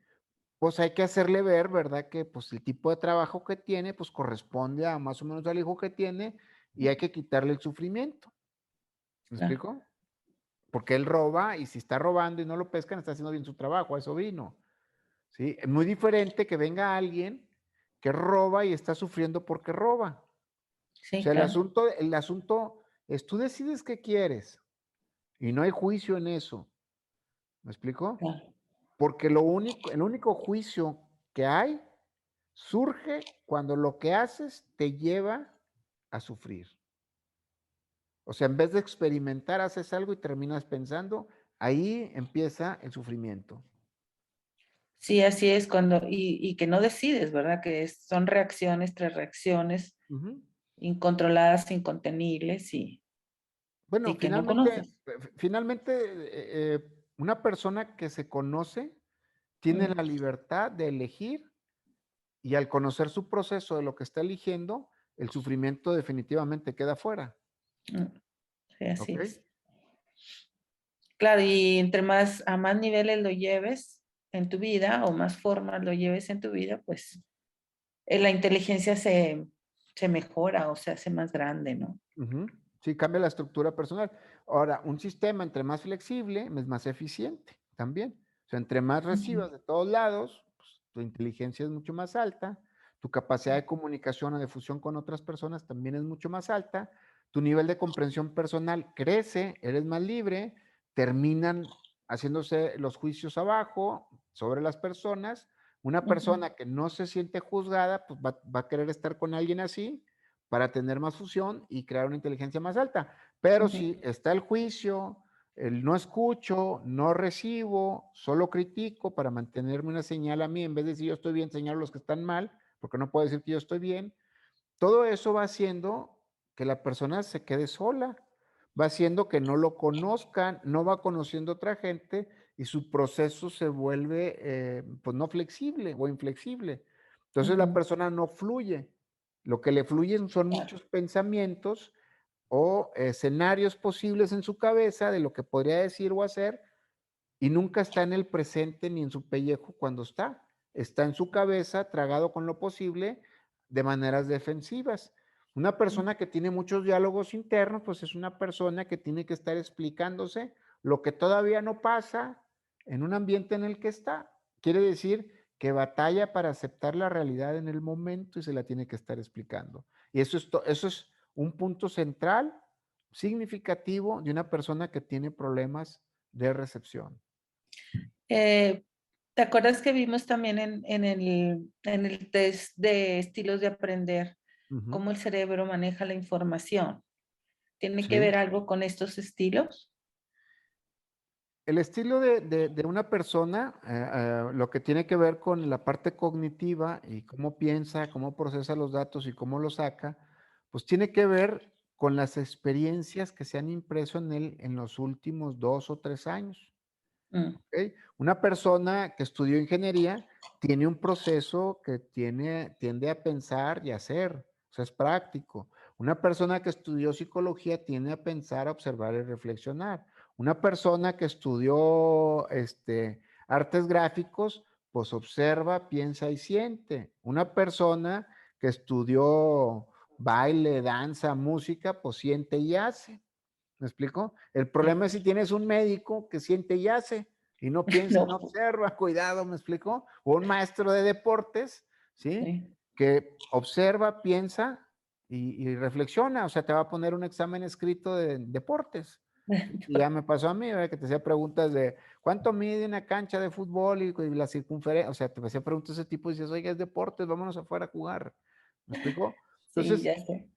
B: Pues hay que hacerle ver, ¿verdad? Que pues el tipo de trabajo que tiene, pues corresponde a más o menos al hijo que tiene y hay que quitarle el sufrimiento. ¿Me
A: Claro,
B: explico? Porque él roba y si está robando y no lo pescan, está haciendo bien su trabajo, a eso vino. ¿Sí? Es muy diferente que venga alguien que roba y está sufriendo porque roba. O
A: sí,
B: sea,
A: claro,
B: el asunto es tú decides qué quieres y no hay juicio en eso. ¿Me explico?
A: claro.
B: Porque el único juicio que hay surge cuando lo que haces te lleva a sufrir. O sea, en vez de experimentar, haces algo y terminas pensando, ahí empieza el sufrimiento.
A: Sí, así es cuando, y que no decides, ¿verdad? Son reacciones tras reacciones
B: Ujú.
A: incontroladas, incontenibles
B: Bueno,
A: y que no conoces.
B: finalmente, una persona que se conoce tiene
A: Mm,
B: la libertad de elegir y al conocer su proceso de lo que está eligiendo, el sufrimiento definitivamente queda fuera.
A: mm, sí, así
B: ¿Ok?
A: es. Claro, y entre a más niveles lo lleves en tu vida o más formas lo lleves en tu vida, pues la inteligencia se mejora o se hace más grande, ¿no?
B: Ujú. Sí, cambia la estructura personal. Ahora, un sistema entre más flexible es más eficiente también. O sea, entre más
A: Ujú,
B: recibas de todos lados, pues, tu inteligencia es mucho más alta, tu capacidad de comunicación o de fusión con otras personas también es mucho más alta, tu nivel de comprensión personal crece, eres más libre, terminan haciéndose los juicios abajo sobre las personas. Una
A: Ujú,
B: persona que no se siente juzgada, pues va a querer estar con alguien así para tener más fusión y crear una inteligencia más alta. Pero
A: ujú,
B: si está el juicio, el no escucho, no recibo, solo critico para mantenerme una señal a mí, en vez de decir yo estoy bien, señalo a los que están mal, porque no puedo decir que yo estoy bien. Todo eso va haciendo que la persona se quede sola, va haciendo que no lo conozcan, no va conociendo otra gente y su proceso se vuelve, pues, no flexible o inflexible. Entonces, la
A: ujú,
B: persona no fluye. Lo que le fluyen son
A: claro,
B: muchos pensamientos o escenarios posibles en su cabeza de lo que podría decir o hacer, y nunca está en el presente ni en su pellejo cuando está en su cabeza, tragado con lo posible, de maneras defensivas. Una
A: mm,
B: persona que tiene muchos diálogos internos, pues es una persona que tiene que estar explicándose lo que todavía no pasa en un ambiente en el que está. Quiere decir que batalla para aceptar la realidad en el momento y se la tiene que estar explicando. Y eso es un punto central, significativo de una persona que tiene problemas de recepción.
A: eh, ¿te acuerdas que vimos también en el test de estilos de aprender
B: Ujú.
A: cómo el cerebro maneja la información? ¿Tiene que
B: Sí.
A: ver algo con estos estilos?
B: El estilo de una persona, lo que tiene que ver con la parte cognitiva y cómo piensa, cómo procesa los datos y cómo los saca, pues tiene que ver con las experiencias que se han impreso en él en los últimos 2 o 3 años.
A: Mm,
B: ¿Ok? Una persona que estudió ingeniería tiene un proceso que tiende a pensar y hacer, o sea, es práctico. Una persona que estudió psicología tiende a pensar, a observar y reflexionar. Una persona que estudió artes gráficos, pues observa, piensa y siente. Una persona que estudió baile, danza, música, pues siente y hace. ¿Me explico? El problema
A: sí.
B: es si tienes un médico que siente y hace y no piensa y no
A: No,
B: observa, cuidado, ¿me explico? O un maestro de deportes, ¿sí?
A: sí.
B: Que observa, piensa y reflexiona, o sea, te va a poner un examen escrito de deportes. ¿Sí? Y ya me pasó a mí, ¿verdad? Que te hacía preguntas de cuánto mide una cancha de fútbol y la circunferencia, o sea, te hacía preguntas de ese tipo y dices, oiga, es deportes, vámonos afuera a jugar. ¿Me explico?
A: Sí,
B: Entonces,
A: ya sé.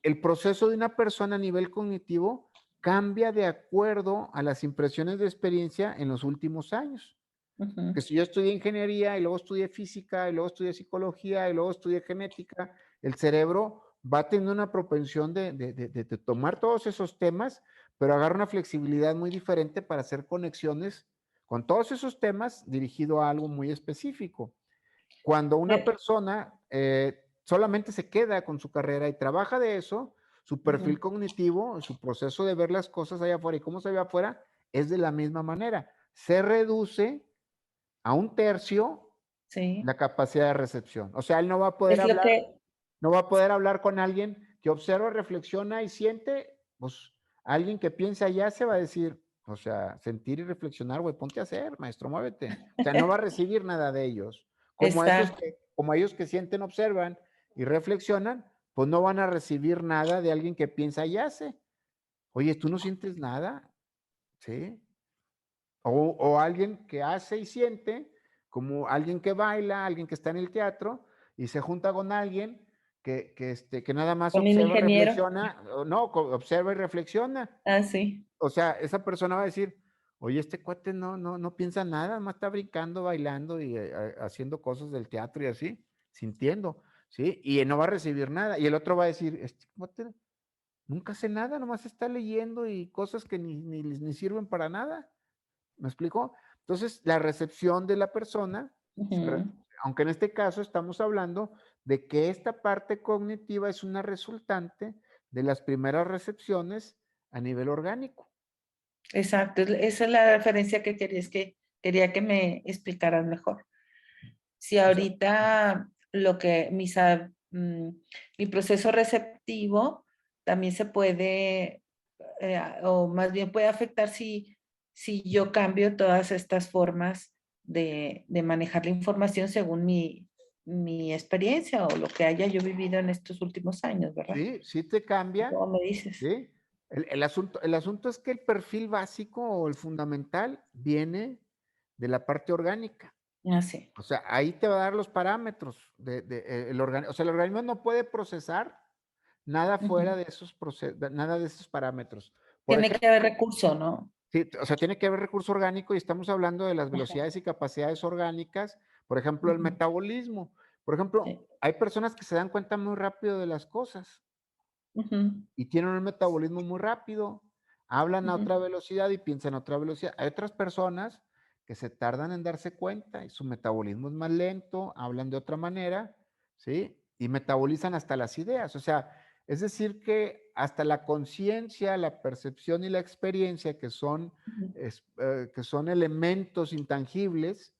B: el proceso de una persona a nivel cognitivo cambia de acuerdo a las impresiones de experiencia en los últimos años.
A: Ujú,
B: Que si yo estudié ingeniería y luego estudié física y luego estudié psicología y luego estudié genética, el cerebro va teniendo una propensión de tomar todos esos temas, pero agarra una flexibilidad muy diferente para hacer conexiones con todos esos temas dirigido a algo muy específico. Cuando una
A: eh,
B: persona solamente se queda con su carrera y trabaja de eso, su perfil
A: ujú,
B: cognitivo, su proceso de ver las cosas allá afuera y cómo se ve afuera es de la misma manera. Se reduce a un tercio
A: sí.
B: la capacidad de recepción. O sea, él
A: Es lo que,
B: no va a poder hablar con alguien que observa, reflexiona y siente, pues alguien que piensa ya se va a decir, o sea, sentir y reflexionar, güey, ponte a hacer, maestro, muévete. O sea, no va a recibir nada de ellos.
A: exacto,
B: Como ellos que sienten, observan y reflexionan, pues no van a recibir nada de alguien que piensa y hace. Oye, ¿tú no sientes nada? ¿Sí? O alguien que hace y siente, como alguien que baila, alguien que está en el teatro y se junta con alguien que nada más
A: con un
B: observa,
A: ingeniero.
B: reflexiona, o no, observa y reflexiona.
A: Ah, sí.
B: O sea, esa persona va a decir, oye, este cuate no piensa nada, más está brincando, bailando y haciendo cosas del teatro y así, sintiendo, ¿sí? Y no va a recibir nada. Y el otro va a decir, este cuate nunca hace nada, nomás está leyendo y cosas que ni sirven para nada. ¿Me explico? Entonces, la recepción de la persona,
A: Ujú,
B: aunque en este caso estamos hablando de que esta parte cognitiva es una resultante de las primeras recepciones a nivel orgánico.
A: exacto. Esa es la referencia que quería que me explicaras mejor. Si
B: O sea,
A: ahorita mi proceso receptivo también se puede, o más bien puede afectar si yo cambio todas estas formas de manejar la información según mi experiencia o lo que haya yo vivido en estos últimos años, ¿verdad?
B: Sí, sí te cambia,
A: ¿Cómo me dices?
B: ¿sí? El asunto es que el perfil básico o el fundamental viene de la parte orgánica.
A: Ah, sí.
B: O sea, ahí te va a dar los parámetros o sea, el organismo no puede procesar nada fuera
A: Ujú.
B: de nada de esos parámetros. Por
A: Tiene
B: ejemplo,
A: que haber recurso, ¿no?
B: sí, o sea, tiene que haber recurso orgánico y estamos hablando de las
A: Ajá.
B: velocidades y capacidades orgánicas, por ejemplo, el
A: Ujú.
B: metabolismo. Por ejemplo,
A: Sí.
B: hay personas que se dan cuenta muy rápido de las cosas
A: Ujú.
B: y tienen un metabolismo muy rápido, hablan a
A: Ujú.
B: otra velocidad y piensan a otra velocidad. Hay otras personas que se tardan en darse cuenta y su metabolismo es más lento, hablan de otra manera, ¿sí? Y metabolizan hasta las ideas. O sea, es decir, que hasta la conciencia, la percepción y la experiencia,
A: Ujú.
B: que son elementos intangibles,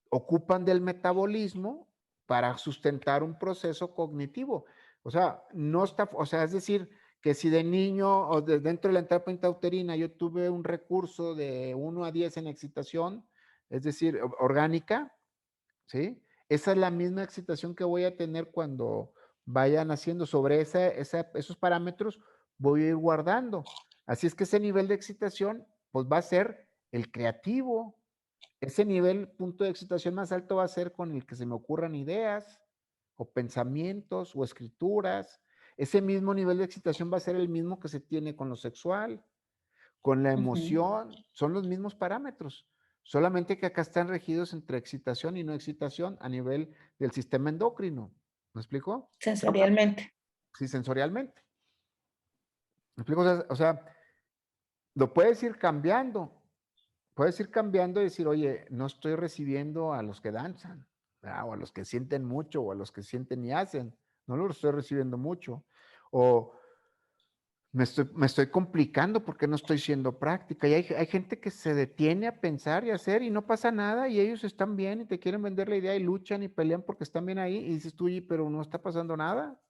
B: ocupan del metabolismo para sustentar un proceso cognitivo. O sea, no está, o sea, es decir, que si de niño o dentro de la etapa intrauterina yo tuve un recurso de 1 a 10 en excitación, es decir, orgánica, ¿sí? Esa es la misma excitación que voy a tener cuando vayan haciendo sobre esos parámetros, voy a ir guardando. Así es que ese nivel de excitación, pues va a ser el creativo, ese nivel, punto de excitación más alto va a ser con el que se me ocurran ideas o pensamientos o escrituras. Ese mismo nivel de excitación va a ser el mismo que se tiene con lo sexual, con la
A: Ujú.
B: emoción, son los mismos parámetros. Solamente que acá están regidos entre excitación y no excitación a nivel del sistema endocrino. ¿Me explico?
A: Sensorialmente.
B: Sí, sensorialmente. ¿Me explico? O sea, lo puedes ir cambiando. Puedes ir cambiando y decir, oye, no estoy recibiendo a los que danzan, ¿verdad? O a los que sienten mucho, o a los que sienten y hacen. No los estoy recibiendo mucho. O me estoy complicando porque no estoy siendo práctica. Y hay gente que se detiene a pensar y hacer y no pasa nada y ellos están bien y te quieren vender la idea y luchan y pelean porque están bien ahí y dices tú, oye, pero no está pasando nada.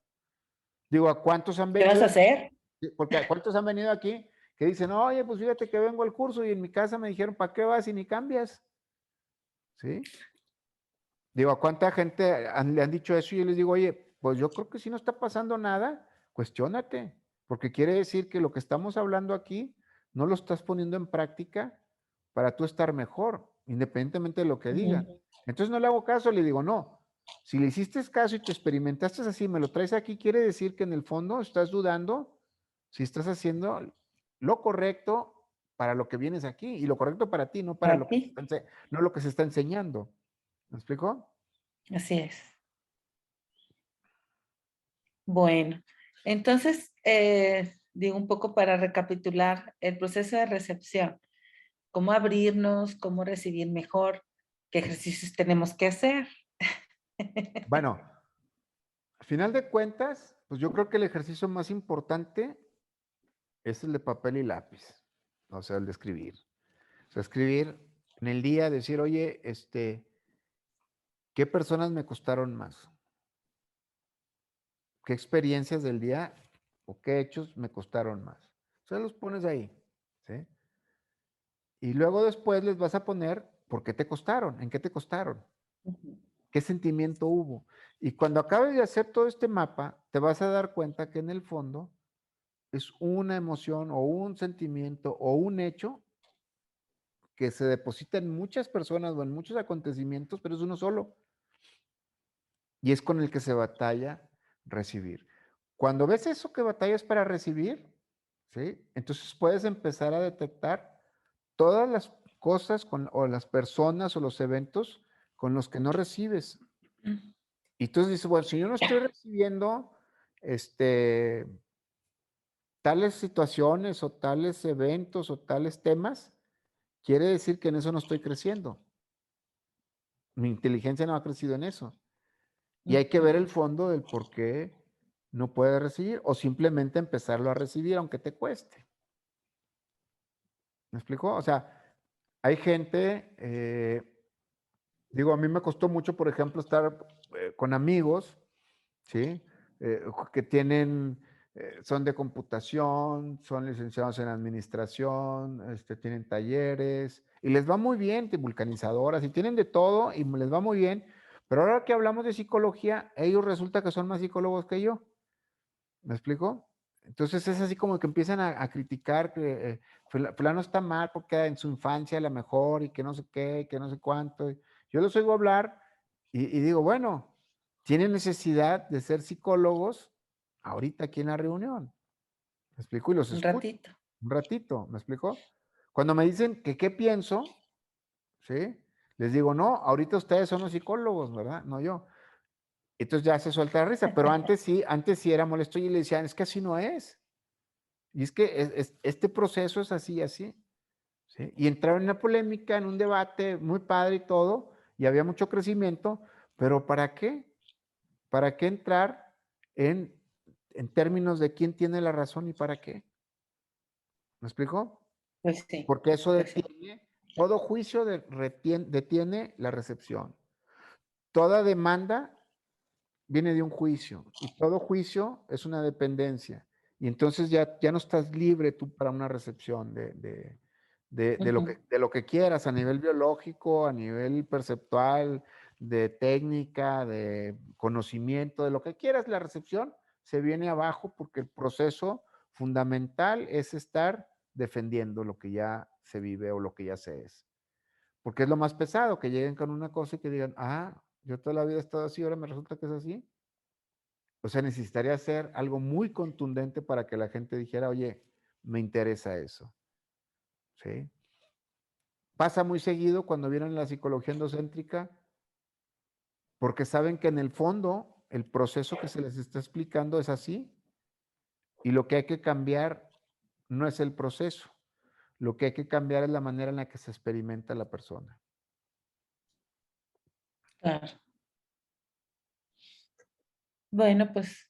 B: Digo, ¿a cuántos han
A: ¿Qué vas
B: venido
A: a
B: aquí?
A: hacer?
B: Sí, porque ¿a cuántos han venido aquí que dicen, oye, pues fíjate que vengo al curso y en mi casa me dijeron, ¿para qué vas y ni cambias? ¿Sí? Digo, ¿a cuánta gente le han dicho eso? Y yo les digo, oye, pues yo creo que si no está pasando nada, cuestiónate, porque quiere decir que lo que estamos hablando aquí no lo estás poniendo en práctica para tú estar mejor, independientemente de lo que digan.
A: Ujú.
B: Entonces no le hago caso, le digo, no, si le hiciste caso y te experimentaste así, me lo traes aquí, quiere decir que en el fondo estás dudando si estás haciendo lo correcto para lo que vienes aquí y lo correcto para ti, no para
A: Para
B: lo que,
A: ti.
B: no lo que se está enseñando. ¿Me explico?
A: Así es. Bueno, entonces, digo un poco para recapitular el proceso de recepción, cómo abrirnos, cómo recibir mejor, qué ejercicios tenemos que hacer.
B: Bueno, a final de cuentas, pues yo creo que el ejercicio más importante es el de papel y lápiz, o sea, el de escribir. O sea, escribir en el día, decir, oye, ¿qué personas me costaron más? ¿Qué experiencias del día o qué hechos me costaron más? O sea, los pones ahí, ¿sí? Y luego después les vas a poner por qué te costaron, en qué te costaron,
A: Ujú.
B: qué sentimiento hubo. Y cuando acabes de hacer todo este mapa, te vas a dar cuenta que en el fondo es una emoción o un sentimiento o un hecho que se deposita en muchas personas o en muchos acontecimientos, pero es uno solo. Y es con el que se batalla recibir. Cuando ves eso que batallas para recibir, ¿sí? Entonces puedes empezar a detectar todas las cosas o las personas o los eventos con los que no recibes. Y entonces dices, bueno, si yo no estoy recibiendo este, tales situaciones o tales eventos o tales temas, quiere decir que en eso no estoy creciendo. Mi inteligencia no ha crecido en eso. Y hay que ver
A: Ujú.
B: el fondo del por qué no puedes recibir o simplemente empezarlo a recibir aunque te cueste. ¿Me explico? O sea, hay gente, digo, a mí me costó mucho, por ejemplo, estar con amigos, ¿sí? Que son de computación, son licenciados en administración, tienen talleres y les va muy bien, vulcanizadoras y tienen de todo y les va muy bien Pero ahora que hablamos de psicología, ellos resulta que son más psicólogos que yo. ¿Me explico? Entonces es así como que empiezan a criticar que fulano está mal porque en su infancia a lo mejor y que no sé qué, y que no sé cuánto. Yo los oigo hablar y digo, bueno, tienen necesidad de ser psicólogos ahorita aquí en la reunión. ¿Me explico? Y los
A: Un
B: escucho
A: ratito.
B: un ratito, ¿me explico? Cuando me dicen que qué pienso, ¿sí? Les digo, no, ahorita ustedes son los psicólogos, ¿verdad? No yo. Entonces ya se suelta la risa, pero antes sí era molesto y le decían, es que así no es. Y es que este proceso es así, así. ¿Sí? Y entraron en una polémica, en un debate muy padre y todo, y había mucho crecimiento, pero ¿para qué? ¿Para qué entrar en, en términos de quién tiene la razón y para qué? ¿Me explico?
A: Pues sí,
B: Porque eso
A: pues sí.
B: detiene, todo juicio detiene la recepción. Toda demanda viene de un juicio y todo juicio es una dependencia. Y entonces ya no estás libre tú para una recepción
A: Ujú.
B: de lo que quieras a nivel biológico, a nivel perceptual, de técnica, de conocimiento, de lo que quieras, la recepción se viene abajo porque el proceso fundamental es estar defendiendo lo que ya se vive o lo que ya se es. Porque es lo más pesado, que lleguen con una cosa y que digan, ah, yo toda la vida he estado así, ahora me resulta que es así. O sea, necesitaría hacer algo muy contundente para que la gente dijera, oye, me interesa eso, ¿sí? Pasa muy seguido cuando vienen la psicología endocéntrica, porque saben que en el fondo el proceso que se les está explicando es así, y lo que hay que cambiar no es el proceso, lo que hay que cambiar es la manera en la que se experimenta la persona.
A: Claro. Bueno, pues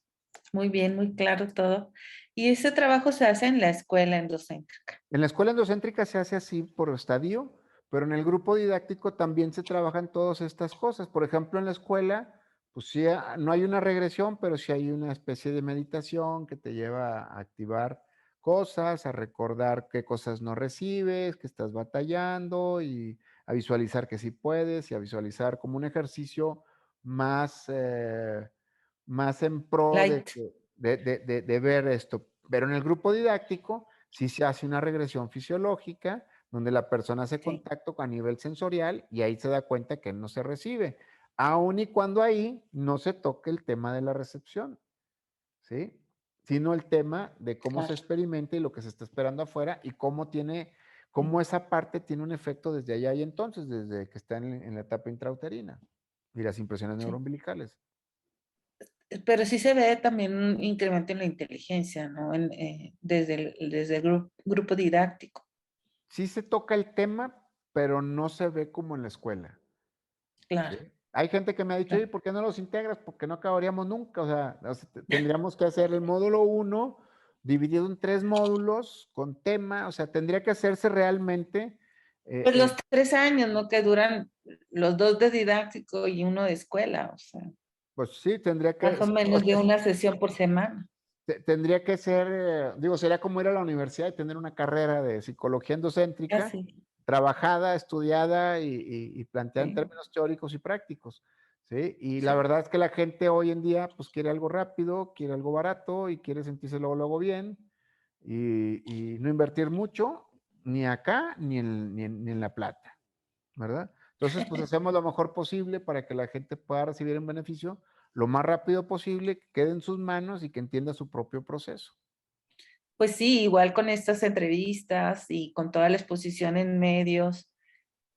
A: muy bien, muy claro todo. Y ese trabajo se hace en la escuela endocéntrica.
B: En la escuela endocéntrica se hace así por estadio, pero en el grupo didáctico también se trabajan todas estas cosas. Por ejemplo, en la escuela, pues sí, no hay una regresión, pero sí hay una especie de meditación que te lleva a activar cosas, a recordar qué cosas no recibes, que estás batallando y a visualizar que sí puedes y a visualizar como un ejercicio más, más en pro
A: Light.
B: de ver esto. Pero en el grupo didáctico sí se hace una regresión fisiológica donde la persona hace
A: Sí,
B: contacto a nivel sensorial y ahí se da cuenta que no se recibe, aun y cuando ahí no se toque el tema de la recepción, ¿sí? Sino el tema de cómo se
A: claro.
B: experimenta y lo que se está esperando afuera y cómo esa parte tiene un efecto desde allá y entonces, desde que está en la etapa intrauterina y las impresiones
A: Sí.
B: neuroumbilicales.
A: Pero sí se ve también un incremento en la inteligencia, ¿no? Desde el grupo didáctico.
B: Sí se toca el tema, pero no se ve como en la escuela. ¿Sí?
A: Claro,
B: Hay gente que me ha dicho,
A: claro.
B: oye, ¿por qué no los integras? Porque no acabaríamos nunca. O sea, tendríamos que hacer el módulo uno dividido en 3 módulos con tema, o sea, tendría que hacerse realmente,
A: Pues
B: eh,
A: los 3 años, ¿no? Que duran los dos de didáctico y uno de escuela, o sea,
B: pues sí, tendría que,
A: más o menos de una sesión por semana.
B: tendría que ser, digo, sería como ir a la universidad y tener una carrera de psicología endocéntrica,
A: Así,
B: trabajada, estudiada y planteada en
A: sí,
B: términos teóricos y prácticos, ¿sí? Y la
A: sí.
B: verdad es que la gente hoy en día, pues quiere algo rápido, quiere algo barato y quiere sentirse luego, luego bien y no invertir mucho, ni acá, ni en La Plata, ¿verdad? Entonces, pues hacemos lo mejor posible para que la gente pueda recibir un beneficio lo más rápido posible, que quede en sus manos y que entienda su propio proceso.
A: Pues sí, igual con estas entrevistas y con toda la exposición en medios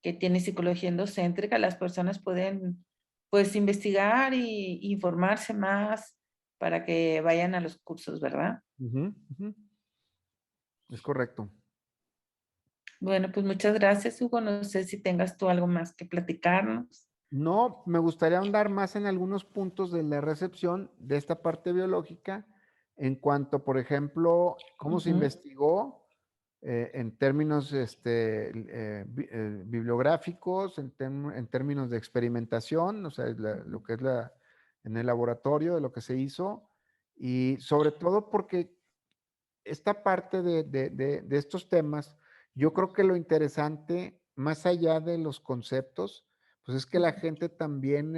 A: que tiene psicología endocéntrica, las personas pueden pues investigar y informarse más para que vayan a los cursos, ¿verdad?
B: Ujú, ujú. Es correcto.
A: Bueno, pues muchas gracias, Hugo. No sé si tengas tú algo más que platicarnos.
B: No, me gustaría ahondar más en algunos puntos de la recepción de esta parte biológica, en cuanto, por ejemplo, cómo se
A: Ujú.
B: investigó en términos bibliográficos, en términos de experimentación, o sea, lo que es en el laboratorio de lo que se hizo, y sobre todo porque esta parte de estos temas, yo creo que lo interesante, más allá de los conceptos, pues es que la gente también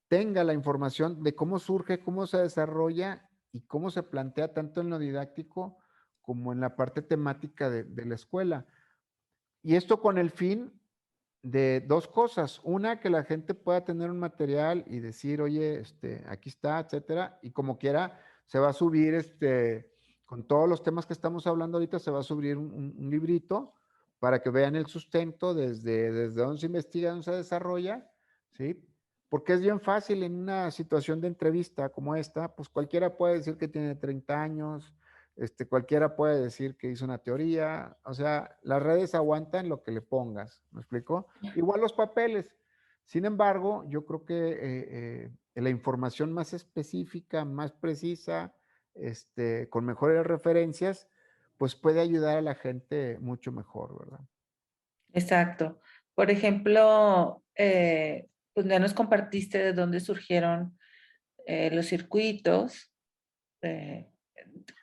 B: tenga la información de cómo surge, cómo se desarrolla y cómo se plantea tanto en lo didáctico como en la parte temática de la escuela. Y esto con el fin de dos cosas. Una, que la gente pueda tener un material y decir, oye, aquí está, etcétera. Y como quiera, se va a subir, con todos los temas que estamos hablando ahorita, se va a subir un librito para que vean el sustento desde dónde se investiga, dónde se desarrolla, ¿sí? Porque es bien fácil en una situación de entrevista como esta, pues cualquiera puede decir que tiene 30 años, cualquiera puede decir que hizo una teoría, o sea, las redes aguantan lo que le pongas, ¿me explico? Igual los papeles. Sin embargo, yo creo que la información más específica, más precisa, con mejores referencias, pues puede ayudar a la gente mucho mejor, ¿verdad?
A: Exacto. Por ejemplo, pues ya nos compartiste de dónde surgieron los circuitos, eh,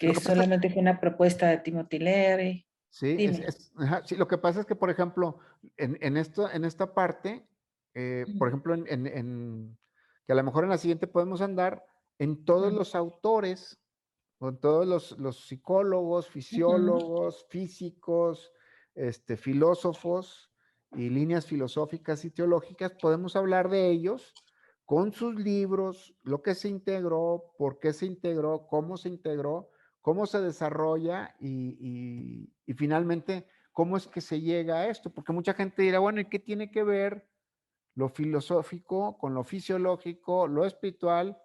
B: Lo
A: que
B: que pasa es,
A: solamente fue una propuesta de Timothy Leary.
B: sí,
A: Dime.
B: ajá, sí, lo que pasa es que, por ejemplo, en esta parte, por
A: Ujú,
B: ejemplo, que a lo mejor en la siguiente podemos andar en todos
A: ujú,
B: los autores, con todos los psicólogos,
A: ujú.
B: fisiólogos, físicos, filósofos y líneas filosóficas y teológicas, podemos hablar de ellos con sus libros, lo que se integró, por qué se integró, cómo se desarrolla y finalmente cómo es que se llega a esto. Porque mucha gente dirá, bueno, ¿y qué tiene que ver lo filosófico con lo fisiológico, lo espiritual,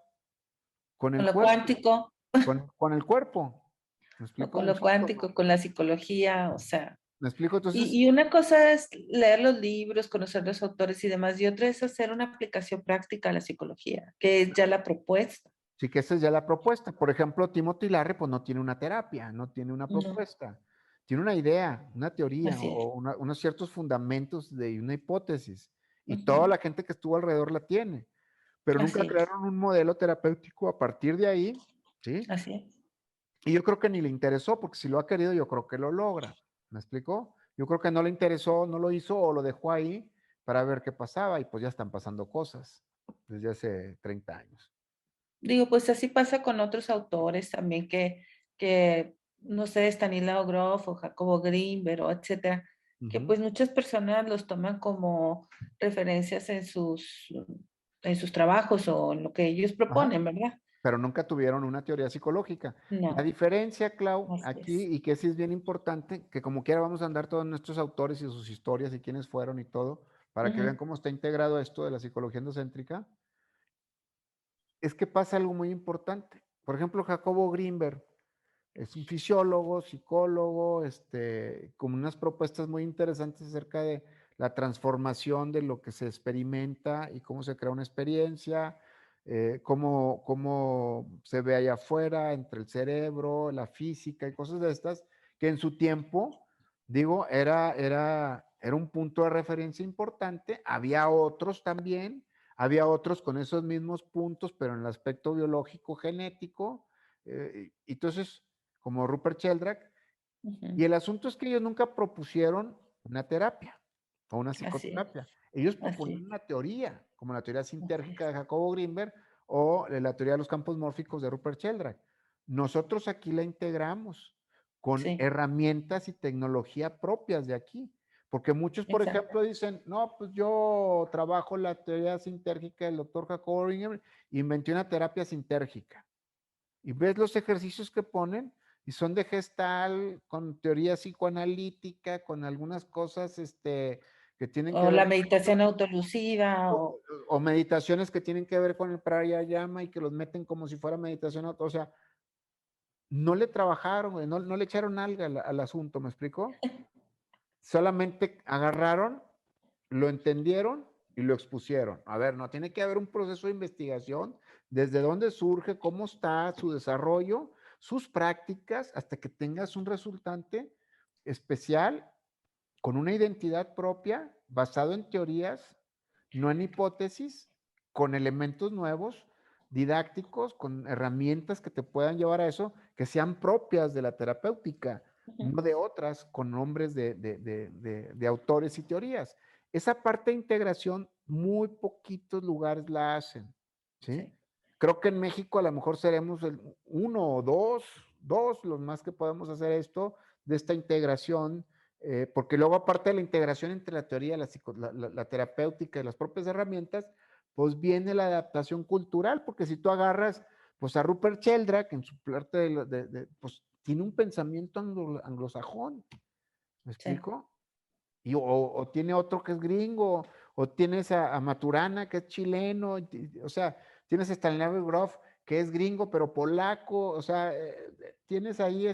B: con
A: Con
B: el
A: lo
B: cuerpo?
A: cuántico,
B: Con el cuerpo. ¿Me
A: o
B: explico?
A: con
B: En
A: lo
B: síntomas.
A: cuántico, con la psicología, o sea.
B: ¿Me explico? Entonces,
A: Y una cosa es leer los libros, conocer los autores y demás, y otra es hacer una aplicación práctica a la psicología, que es ya la propuesta.
B: sí que esa es ya la propuesta. Por ejemplo, Timothy Larry, pues no tiene una terapia, no tiene una
A: No,
B: propuesta. Tiene una idea, una teoría
A: así es.
B: o unos ciertos fundamentos de una hipótesis. Y toda
A: Ujú,
B: la gente que estuvo alrededor la tiene. Pero nunca
A: así es,
B: crearon un modelo terapéutico a partir de ahí, ¿sí?
A: así es.
B: Y yo creo que ni le interesó, porque si lo ha querido, yo creo que lo logra. ¿Me explicó? Yo creo que no le interesó, no lo hizo o lo dejó ahí para ver qué pasaba y pues ya están pasando cosas desde hace 30 años.
A: Digo, pues así pasa con otros autores también que no sé, Stanislao Grof o Jacobo Grinberg o etcétera, que
B: Ujú.
A: pues muchas personas los toman como referencias en sus trabajos o en lo que ellos
B: Ajá.
A: proponen, ¿verdad?
B: Pero nunca tuvieron una teoría psicológica. La
A: No,
B: diferencia, Clau,
A: así
B: aquí,
A: es.
B: y que sí es bien importante, que como quiera vamos a andar todos nuestros autores y sus historias y quiénes fueron y todo, para que vean
A: Ujú,
B: cómo está integrado esto de la psicología endocéntrica, es que pasa algo muy importante. Por ejemplo, Jacobo Grinberg es un fisiólogo, psicólogo, con unas propuestas muy interesantes acerca de la transformación de lo que se experimenta y cómo se crea una experiencia, cómo se ve allá afuera entre el cerebro, la física y cosas de estas, que en su tiempo, digo, era un punto de referencia importante. Había otros también, había otros con esos mismos puntos, pero en el aspecto biológico, genético. Entonces, como Rupert Sheldrake, y
A: ujú.
B: el asunto es que ellos nunca propusieron una terapia o una
A: Así es,
B: psicoterapia. Ellos
A: así
B: proponían
A: es,
B: una teoría, como la teoría
A: así
B: sintérgica
A: es.
B: de Jacobo Grinberg o la teoría de los campos mórficos de Rupert Sheldrake. Nosotros aquí la integramos con
A: Sí,
B: herramientas y tecnología propias de aquí. Porque muchos, por
A: exacto.
B: ejemplo, dicen, no, pues yo trabajo la teoría sintérgica del doctor Jacobo Grinberg, inventé una terapia sintérgica. Y ves los ejercicios que ponen y son de gestal, con teoría psicoanalítica, con algunas cosas que tienen que
A: O la
B: ver,
A: meditación autolusiva
B: o, o meditaciones que tienen que ver con el pranayama y que los meten como si fuera meditación, o sea, no le trabajaron, güey, no le echaron alga al asunto, ¿me explico? Solamente agarraron, lo entendieron y lo expusieron. A ver, no tiene que haber un proceso de investigación, desde dónde surge, cómo está su desarrollo, sus prácticas, hasta que tengas un resultante especial con una identidad propia, basado en teorías, no en hipótesis, con elementos nuevos, didácticos, con herramientas que te puedan llevar a eso, que sean propias de la terapéutica,
A: ujú,
B: no de otras con nombres de autores y teorías. esa parte de integración, muy poquitos lugares la hacen, ¿sí?
A: Sí,
B: Creo que en México a lo mejor seremos el uno o dos los más que podemos hacer esto, de esta integración, porque luego aparte de la integración entre la teoría, la terapéutica y las propias herramientas, pues viene la adaptación cultural, porque si tú agarras, pues a Rupert Sheldrake en su parte pues tiene un pensamiento anglosajón, ¿me
A: sí,
B: explico? O tiene otro que es gringo, o tienes a Maturana que es chileno, o sea, tienes a Stanislaw Grof que es gringo pero polaco, o sea, tienes ahí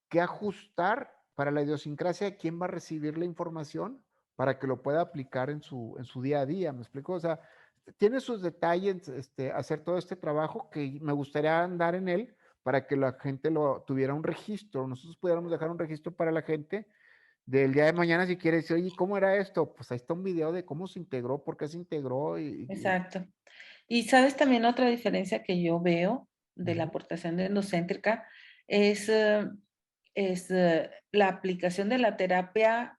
B: que ajustar para la idiosincrasia de quién va a recibir la información para que lo pueda aplicar en su día a día, ¿me explico? O sea, tiene sus detalles hacer todo este trabajo que me gustaría andar en él para que la gente lo tuviera un registro, nosotros pudiéramos dejar un registro para la gente del día de mañana si quieres decir, oye, ¿cómo era esto? Pues ahí está un video de cómo se integró, por qué se integró
A: exacto. Y sabes también otra diferencia que yo veo de la
B: Ujú.
A: aportación de endocéntrica es, la aplicación de la terapia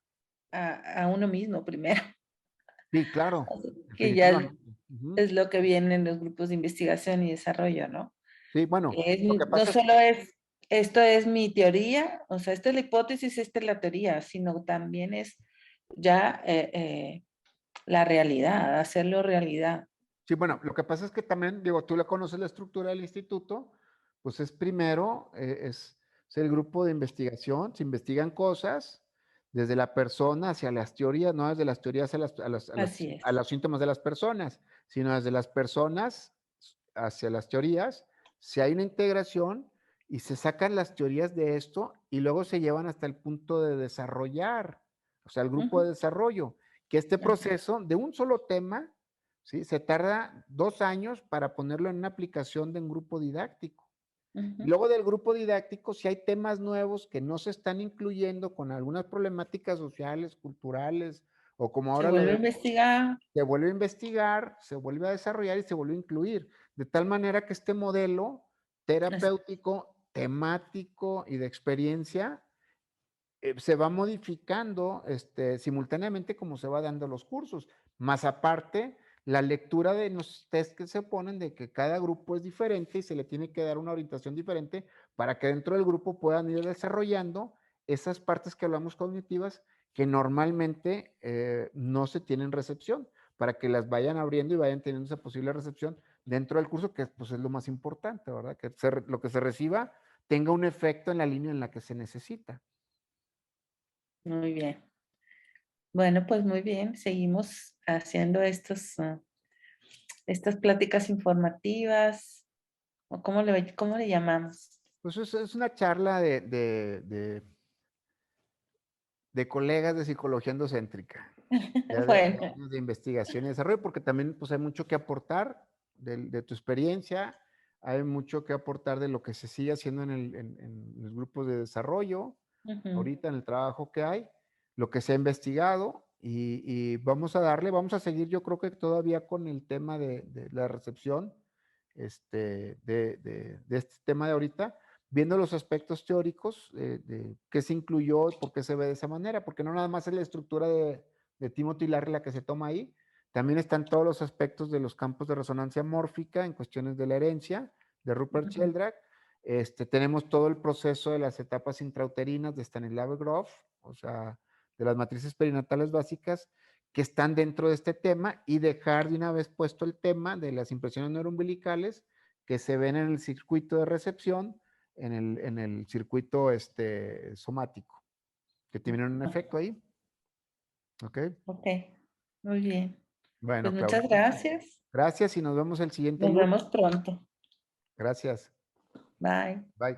A: a uno mismo primero,
B: Sí, claro,
A: así que ya
B: definitivamente. Ujú.
A: es lo que viene en los grupos de investigación y desarrollo, ¿no?
B: Sí, bueno, lo que
A: No
B: pasa es
A: solo es, esto es mi teoría, o sea, esta es la hipótesis, esta es la teoría, sino también es ya la realidad, hacerlo realidad.
B: sí, bueno, lo que pasa es que también, digo, tú le conoces la estructura del instituto, pues es primero, es el grupo de investigación, se investigan cosas desde la persona hacia las teorías, no desde las teorías
A: Así
B: a
A: es.
B: los síntomas de las personas, sino desde las personas hacia las teorías, si hay una integración y se sacan las teorías de esto y luego se llevan hasta el punto de desarrollar, o sea, el grupo de
A: Ujú,
B: desarrollo, que este
A: así es.
B: proceso de un solo tema, ¿sí? Se tarda 2 años para ponerlo en una aplicación de un grupo didáctico. Y
A: Ujú.
B: luego del grupo didáctico, si hay temas nuevos que no se están incluyendo con algunas problemáticas sociales, culturales, o como
A: Se
B: ahora
A: vuelve a
B: le,
A: investigar.
B: se vuelve a investigar, se vuelve a desarrollar y se vuelve a incluir. De tal manera que este modelo
A: Así.
B: terapéutico, temático y de experiencia se va modificando simultáneamente como se va dando los cursos. Más aparte, la lectura de los test que se ponen de que cada grupo es diferente y se le tiene que dar una orientación diferente para que dentro del grupo puedan ir desarrollando esas partes que hablamos cognitivas que normalmente no se tienen recepción, para que las vayan abriendo y vayan teniendo esa posible recepción dentro del curso, que pues, es lo más importante, ¿verdad? Que lo que se reciba tenga un efecto en la línea en la que se necesita.
A: Muy bien. Bueno, pues muy bien. Seguimos haciendo estas pláticas informativas, o cómo le llamamos.
B: Pues es una charla de colegas de psicología endocéntrica, ya de
A: Bueno,
B: años de investigación y desarrollo, porque también pues hay mucho que aportar de tu experiencia, hay mucho que aportar de lo que se sigue haciendo en los grupos de desarrollo,
A: ujú,
B: ahorita en el trabajo que hay, lo que se ha investigado y vamos a darle, vamos a seguir yo creo que todavía con el tema de la recepción de este tema de ahorita, viendo los aspectos teóricos de qué se incluyó y por qué se ve de esa manera, porque no nada más es la estructura de Timothy Larry la que se toma ahí, también están todos los aspectos de los campos de resonancia mórfica en cuestiones de la herencia de Rupert
A: ujú,
B: Sheldrake. Tenemos todo el proceso de las etapas intrauterinas de Stanislav Grof, o sea, de las matrices perinatales básicas que están dentro de este tema y dejar de una vez puesto el tema de las impresiones neuroumbilicales que se ven en el circuito de recepción, en el circuito somático, que tienen un
A: ujú.
B: efecto ahí. ¿Ok?
A: Ok, muy bien. Pues
B: Bueno,
A: muchas
B: Claudia,
A: gracias.
B: gracias y nos vemos el siguiente
A: Nos
B: lunes.
A: vemos pronto.
B: Gracias.
A: Bye.
B: Bye.